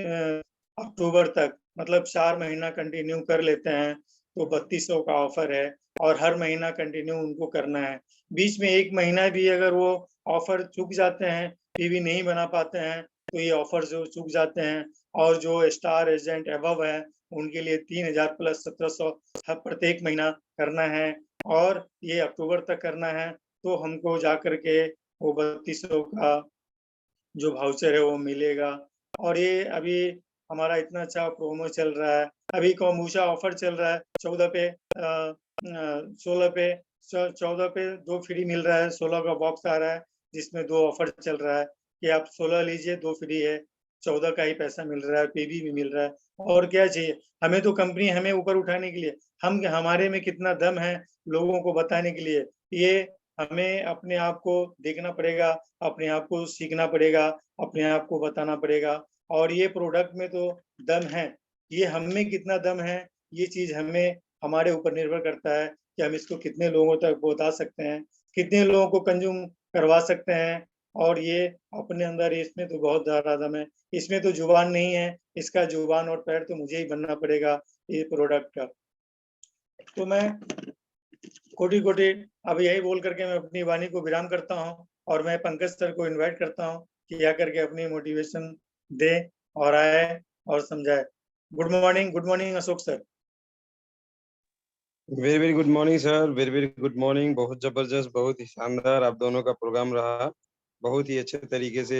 अक्टूबर तक, मतलब 4 महीना कंटिन्यू कर लेते हैं तो 3200 का ऑफर है, और हर महीना कंटिन्यू उनको करना है। बीच में 1 महीना भी अगर वो ऑफर चूक जाते हैं, पीवी नहीं बना पाते हैं, तो ये ऑफर जो चूक जाते हैं, और जो स्टार एजेंट अबव है उनके लिए 3000 प्लस 1700 प्रत्येक महीना करना है, और ये अक्टूबर तक करना है। तो हमको जा करके वो 3200 का जो वाउचर है वो मिलेगा। और ये अभी हमारा इतना अच्छा प्रोमो चल रहा है। अभी कोम्बुचा ऑफर चल रहा है, 14 पे 16 पे 14 पे 2 फ्री मिल रहा है, 16 का बॉक्स आ रहा है जिसमें 2 ऑफर चल रहा है कि आप 16 लीजिए 2 फ्री है, 14 का ही पैसा मिल रहा है, पीवी भी मिल रहा है। और क्या चाहिए? हमें तो कंपनी हमें ऊपर उठाने के लिए, हमारे में कितना दम है लोगों को बताने के लिए, ये हमें अपने आप को देखना पड़ेगा, अपने आप को सीखना पड़ेगा, अपने आप को बताना पड़ेगा। और ये प्रोडक्ट में तो दम है, ये हम में कितना दम है, ये चीज़ हमें हमारे ऊपर निर्भर करता है कि हम इसको कितने लोगों तक पहुँचा सकते हैं, कितने लोगों को कंज़्यूम करवा सकते हैं। और ये अपने अंदर इसमें तो बहुत ज़्यादा दम है, इसमें तो जुबान नहीं है, इसका जुबान और पैर तो मुझे ही बनना पड़ेगा ये प्रोडक्ट का। तो मैं कोटि-कोटि अब यही बोल करके मैं अपनी वाणी को विराम करता हूँ, और मैं पंकज सर को इनवाइट करता हूँ कि आकर के अपनी मोटिवेशन दें और आए और समझाएँ। Good morning Ashok sir. Very very good morning sir, very very good morning. बहुत जबरदस्त, बहुत ही शानदार आप दोनों का प्रोग्राम रहा। बहुत ही अच्छे तरीके से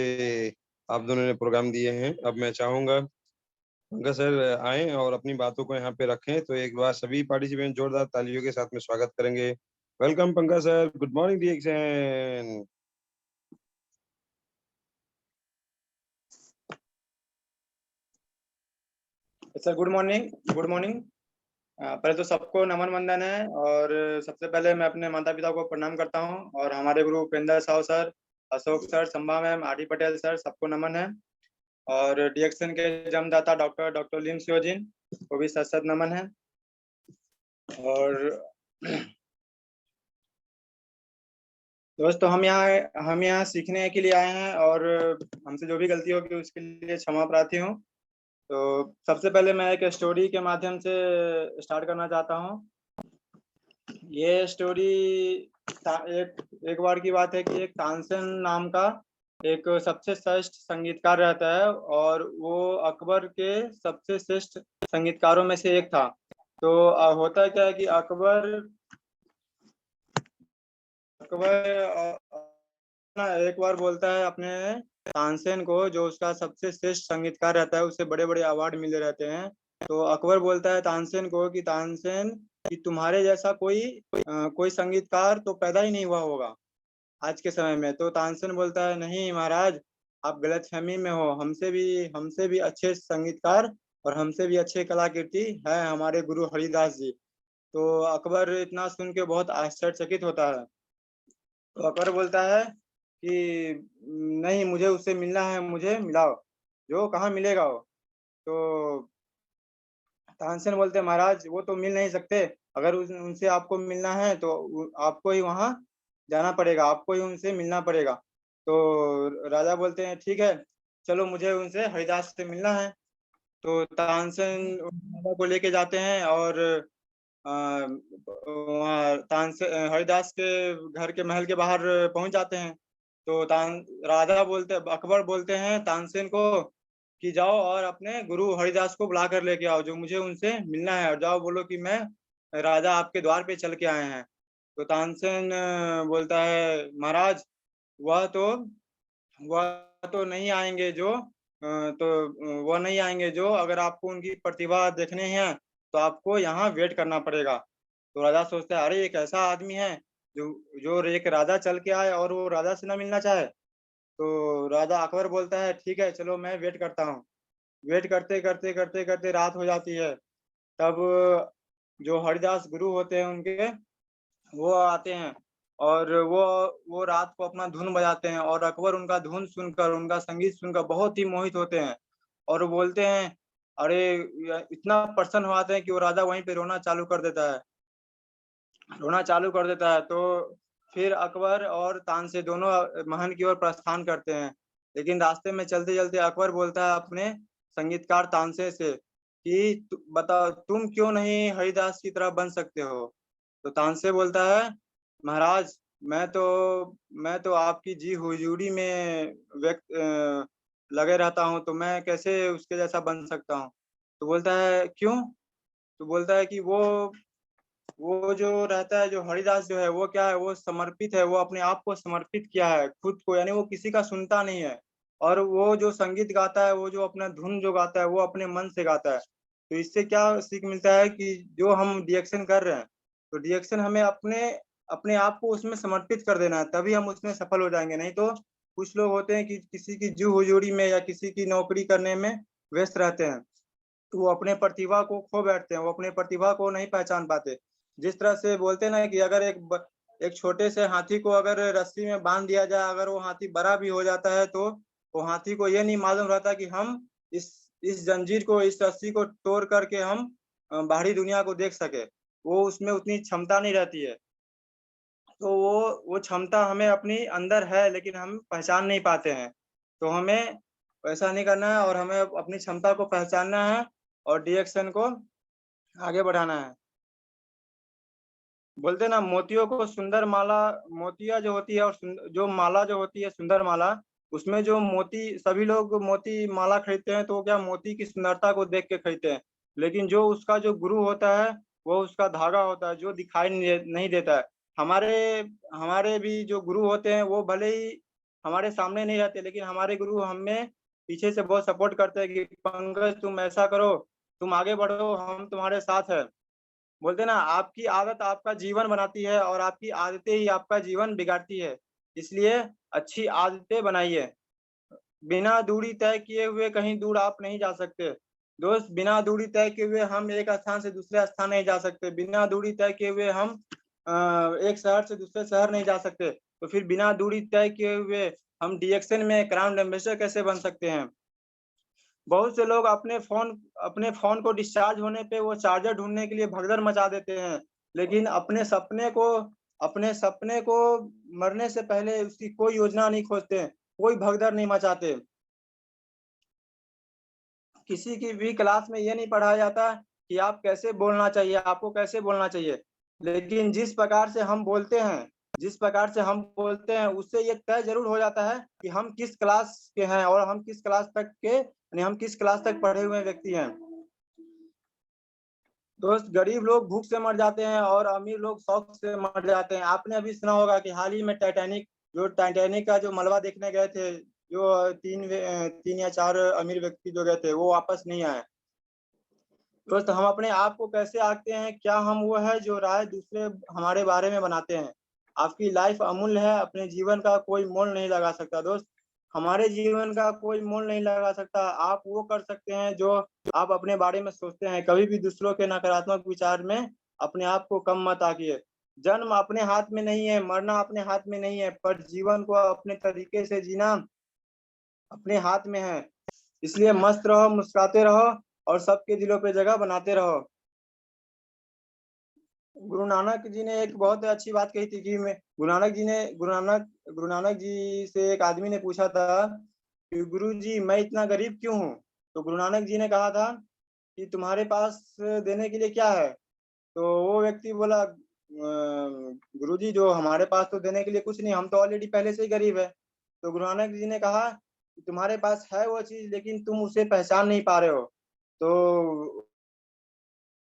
आप दोनों ने प्रोग्राम दिए हैं। अब मैं चाहूंगा पंकज सर आए और अपनी बातों को यहाँ पे रखें, तो एक बार सभी पार्टिसिपेंट जोरदार तालियों के साथ में स्वागत करेंगे। Welcome Pankaj sir, good morning डिएक्शन। Sir good morning. पहले तो सबको नमन वंदन है, और सबसे पहले मैं अपने माता पिता को प्रणाम करता हूं, और हमारे गुरु Upendra Sahu sir, Ashok sir, Sambha ma'am, R D. Patel sir, सबको नमन है। और डिएक्शन के जन्मदाता डॉक्टर लिमसियो जी को भी सत नमन है। और दोस्तों हम यहाँ सीखने के लिए आए हैं, और हमसे जो भी गलती होगी उसके लिए क्षमा प्रार्थी हूँ। तो सबसे पहले मैं एक स्टोरी के माध्यम से स्टार्ट करना चाहता हूँ। ये स्टोरी एक बार की बात है कि एक तानसेन नाम का एक सबसे श्रेष्ठ संगीतकार रहता है, और वो अकबर के सबसे श्रेष्ठ संगीतकारों में से एक था। तो होता क्या है कि अकबर ना एक बार बोलता है अपने तानसेन को, जो उसका सबसे श्रेष्ठ संगीतकार रहता है, उसे बड़े बड़े अवार्ड मिले रहते हैं। तो अकबर बोलता है तानसेन को कि तानसेन कि तुम्हारे जैसा कोई संगीतकार तो पैदा ही नहीं हुआ होगा आज के समय में। तो तानसेन बोलता है नहीं महाराज, आप गलतफहमी में हो, हमसे भी अच्छे संगीतकार और हमसे भी अच्छे कलाकृति है हमारे गुरु हरिदास जी। तो अकबर इतना सुन के बहुत आश्चर्यचकित होता है। तो अकबर बोलता है कि नहीं, मुझे उससे मिलना है, मुझे मिलाओ। जो कहाँ मिलेगा वो? तो तानसेन बोलते हैं महाराज वो तो मिल नहीं सकते, अगर उनसे आपको मिलना है तो आपको ही वहां जाना पड़ेगा, आपको ही उनसे मिलना पड़ेगा। तो राजा बोलते हैं ठीक है, चलो मुझे उनसे हरिदास से मिलना है। तो तानसेन राजा को लेके जाते हैं और वहाँ हरिदास के घर के महल के बाहर पहुंच जाते हैं। तो अकबर बोलते हैं तानसेन को कि जाओ और अपने गुरु हरिदास को बुला कर लेके आओ, जो मुझे उनसे मिलना है, और जाओ बोलो कि मैं राजा आपके द्वार पे चल के आए हैं। तो तानसेन बोलता है महाराज वह तो नहीं आएंगे वह नहीं आएंगे जो अगर आपको उनकी प्रतिभा देखने हैं तो आपको यहाँ वेट करना पड़ेगा। तो राजा सोचता है अरे एक ऐसा आदमी है जो जो एक राजा चल के आए और वो राजा से ना मिलना चाहे। तो राजा अकबर बोलता है ठीक है, चलो मैं वेट करता हूँ। वेट करते करते करते करते रात हो जाती है। तब जो हरिदास गुरु होते हैं उनके, वो आते हैं और वो रात को अपना धुन बजाते हैं, और अकबर उनका धुन सुनकर, उनका संगीत सुनकर बहुत ही मोहित होते हैं और बोलते हैं अरे इतना प्रसन्न हो आते हैं कि वो राजा वहीं पे रोना चालू कर देता है। तो फिर अकबर और तानसेन दोनों महल की ओर प्रस्थान करते हैं। लेकिन रास्ते में चलते चलते अकबर बोलता है अपने संगीतकार तानसेन से कि बताओ तुम क्यों नहीं हरिदास की तरह बन सकते हो? तो तानसेन बोलता है महाराज मैं तो आपकी जी हुजूरी में लगे रहता हूँ, तो मैं कैसे उसके जैसा बन सकता हूँ? तो बोलता है क्यों? तो बोलता है कि वो जो रहता है, जो हरिदास जो है वो क्या है, वो समर्पित है, वो अपने आप को समर्पित किया है खुद को, यानी वो किसी का सुनता नहीं है। और वो जो संगीत गाता है, वो जो अपना धुन जो गाता है, वो अपने मन से गाता है। तो इससे क्या सीख मिलता है कि जो हम रिएक्शन कर रहे हैं, तो रिएक्शन हमें अपने आप को उसमें समर्पित कर देना है, तभी हम उसमें सफल हो जाएंगे। नहीं तो कुछ लोग होते हैं कि किसी की जी हुजूरी में या किसी की नौकरी करने में व्यस्त रहते हैं, तो वो अपने प्रतिभा को खो बैठते हैं, वो अपने प्रतिभा को नहीं पहचान पाते। जिस तरह से बोलते हैं ना कि अगर एक छोटे से हाथी को अगर रस्सी में बांध दिया जाए, अगर वो हाथी बड़ा भी हो जाता है, तो वो हाथी को ये नहीं मालूम रहता कि हम इस जंजीर को, इस रस्सी को तोड़ करके हम बाहरी दुनिया को देख सके। वो उसमें उतनी क्षमता नहीं रहती है। तो वो क्षमता हमें अपनी अंदर है, लेकिन हम पहचान नहीं पाते हैं। तो हमें ऐसा नहीं करना है, और हमें अपनी क्षमता को पहचानना है और डायरेक्शन को आगे बढ़ाना है। बोलते ना मोतियों को सुंदर माला, मोतिया जो होती है और जो माला जो होती है सुंदर माला, उसमें जो मोती, सभी लोग मोती माला खरीदते हैं तो क्या मोती की सुंदरता को देख के खरीदते हैं, लेकिन जो उसका जो गुरु होता है वो उसका धागा होता है जो दिखाई नहीं देता है। हमारे भी जो गुरु होते हैं वो भले ही हमारे सामने नहीं रहते, लेकिन हमारे गुरु हमें पीछे से बहुत सपोर्ट करते हैं कि पंकज तुम ऐसा करो, तुम आगे बढ़ो, हम तुम्हारे साथ है। बोलते ना आपकी आदत आपका जीवन बनाती है और आपकी आदतें ही आपका जीवन बिगाड़ती है, इसलिए अच्छी आदतें बनाइए। बिना दूरी तय किए हुए कहीं दूर आप नहीं जा सकते दोस्त, बिना दूरी तय किए हुए हम एक स्थान से दूसरे स्थान नहीं जा सकते, बिना दूरी तय किए हुए हम एक शहर से दूसरे शहर नहीं जा सकते, तो फिर बिना दूरी तय किए हुए हम डीएक्शन में क्राउन एम्बेसडर कैसे बन सकते हैं? बहुत से लोग अपने फोन को डिस्चार्ज होने पे वो चार्जर ढूंढने के लिए भगदड़ मचा देते हैं, लेकिन अपने सपने को मरने से पहले उसकी कोई योजना नहीं खोजते, कोई भगदड़ नहीं मचाते। किसी की भी क्लास में ये नहीं पढ़ाया जाता कि आप कैसे बोलना चाहिए, आपको कैसे बोलना चाहिए, लेकिन जिस प्रकार से हम बोलते हैं उससे ये तय जरूर हो जाता है कि हम किस क्लास के हैं और हम किस क्लास तक पढ़े हुए व्यक्ति हैं। दोस्त, गरीब लोग भूख से मर जाते हैं और अमीर लोग शौक से मर जाते हैं। आपने अभी सुना होगा कि हाल ही में जो टाइटैनिक का जो मलबा देखने गए थे, जो 3 या 4 अमीर व्यक्ति जो गए थे, वो वापस नहीं आए। दोस्त, हम अपने आप को कैसे आंकते हैं? क्या हम वो है जो राय दूसरे हमारे बारे में बनाते हैं? आपकी लाइफ अमूल्य है, अपने जीवन का कोई मोल नहीं लगा सकता दोस्त। हमारे जीवन का कोई मोल नहीं लगा सकता। आप वो कर सकते हैं जो आप अपने बारे में सोचते हैं। कभी भी दूसरों के नकारात्मक विचार में अपने आप को कम मत आंकिए। जन्म अपने हाथ में नहीं है, मरना अपने हाथ में नहीं है, पर जीवन को अपने तरीके से जीना अपने हाथ में है। इसलिए मस्त रहो, मुस्कुराते रहो और सबके दिलों पे जगह बनाते रहो। गुरु नानक जी ने एक बहुत अच्छी बात कही थी कि गुरु नानक जी से एक आदमी ने पूछा था कि गुरु जी, मैं इतना गरीब क्यों हूँ? तो गुरु नानक जी ने कहा था कि तुम्हारे पास देने के लिए क्या है? तो वो व्यक्ति बोला, गुरु जी, जो हमारे पास तो देने के लिए कुछ नहीं, हम तो ऑलरेडी पहले से ही गरीब है। तो गुरु नानक जी ने कहा कि तुम्हारे पास है वो चीज, लेकिन तुम उसे पहचान नहीं पा रहे हो। तो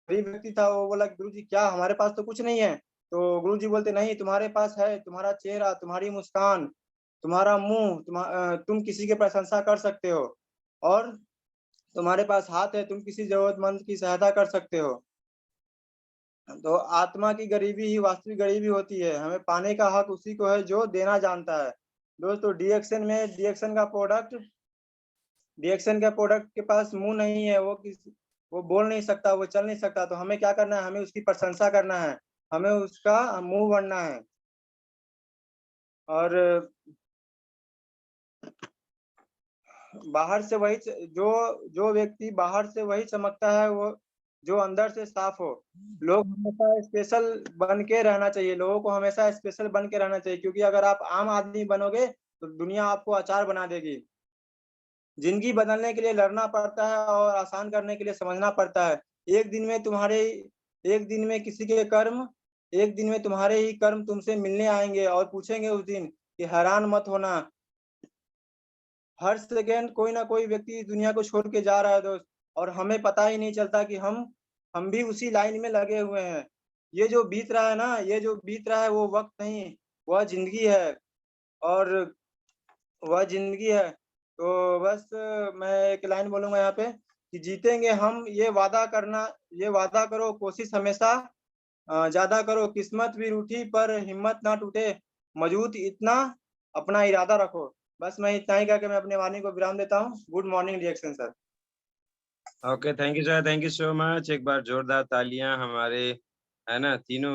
गरीब व्यक्ति था, वो बोला, गुरु जी, क्या हमारे पास तो कुछ नहीं है? तो गुरु जी बोलते, नहीं, तुम्हारे पास है, तुम्हारा चेहरा, तुम्हारी मुस्कान, तुम्हारा मुंह, तुम किसी की प्रशंसा कर सकते हो, और तुम्हारे पास हाथ है, तुम किसी जरूरतमंद की सहायता कर सकते हो। तो आत्मा की गरीबी ही वास्तविक गरीबी होती है। हमें पाने का हक उसी को है जो देना जानता है। दोस्तों, डिएक्शन का प्रोडक्ट के पास मुंह नहीं है, वो बोल नहीं सकता, वो चल नहीं सकता। तो हमें क्या करना है? हमें उसकी प्रशंसा करना है, हमें उसका मुंह बनना है। और बाहर से वही जो व्यक्ति बाहर से वही चमकता है, वो जो अंदर से साफ हो। लोग हमेशा स्पेशल बन के रहना चाहिए, लोगों को हमेशा स्पेशल बन के रहना चाहिए, क्योंकि अगर आप आम आदमी बनोगे तो दुनिया आपको अचार बना देगी। जिंदगी बदलने के लिए लड़ना पड़ता है और आसान करने के लिए समझना पड़ता है। एक दिन में तुम्हारे ही कर्म तुमसे मिलने आएंगे और पूछेंगे उस दिन कि हैरान मत होना, हर सेकेंड कोई ना कोई व्यक्ति इस दुनिया को छोड़ के जा रहा है दोस्त, और हमें पता ही नहीं चलता कि हम भी उसी लाइन में लगे हुए हैं। ये जो बीत रहा है ना, ये जो बीत रहा है, वो वक्त नहीं, वह जिंदगी है। और वह जिंदगी है। तो बस मैं एक लाइन बोलूंगा यहाँ पे कि जीतेंगे हम, ये वादा करो, कोशिश हमेशा ज्यादा करो, किस्मत भी रूठी पर हिम्मत ना टूटे, मजबूत इतना अपना इरादा रखो। बस मैं इतना ही करके मैं अपने वाणी को विराम देता हूँ। Good morning reaction sir. Okay, thank you sir, thank you so much. एक बार जोरदार तालियां हमारे, है ना, तीनों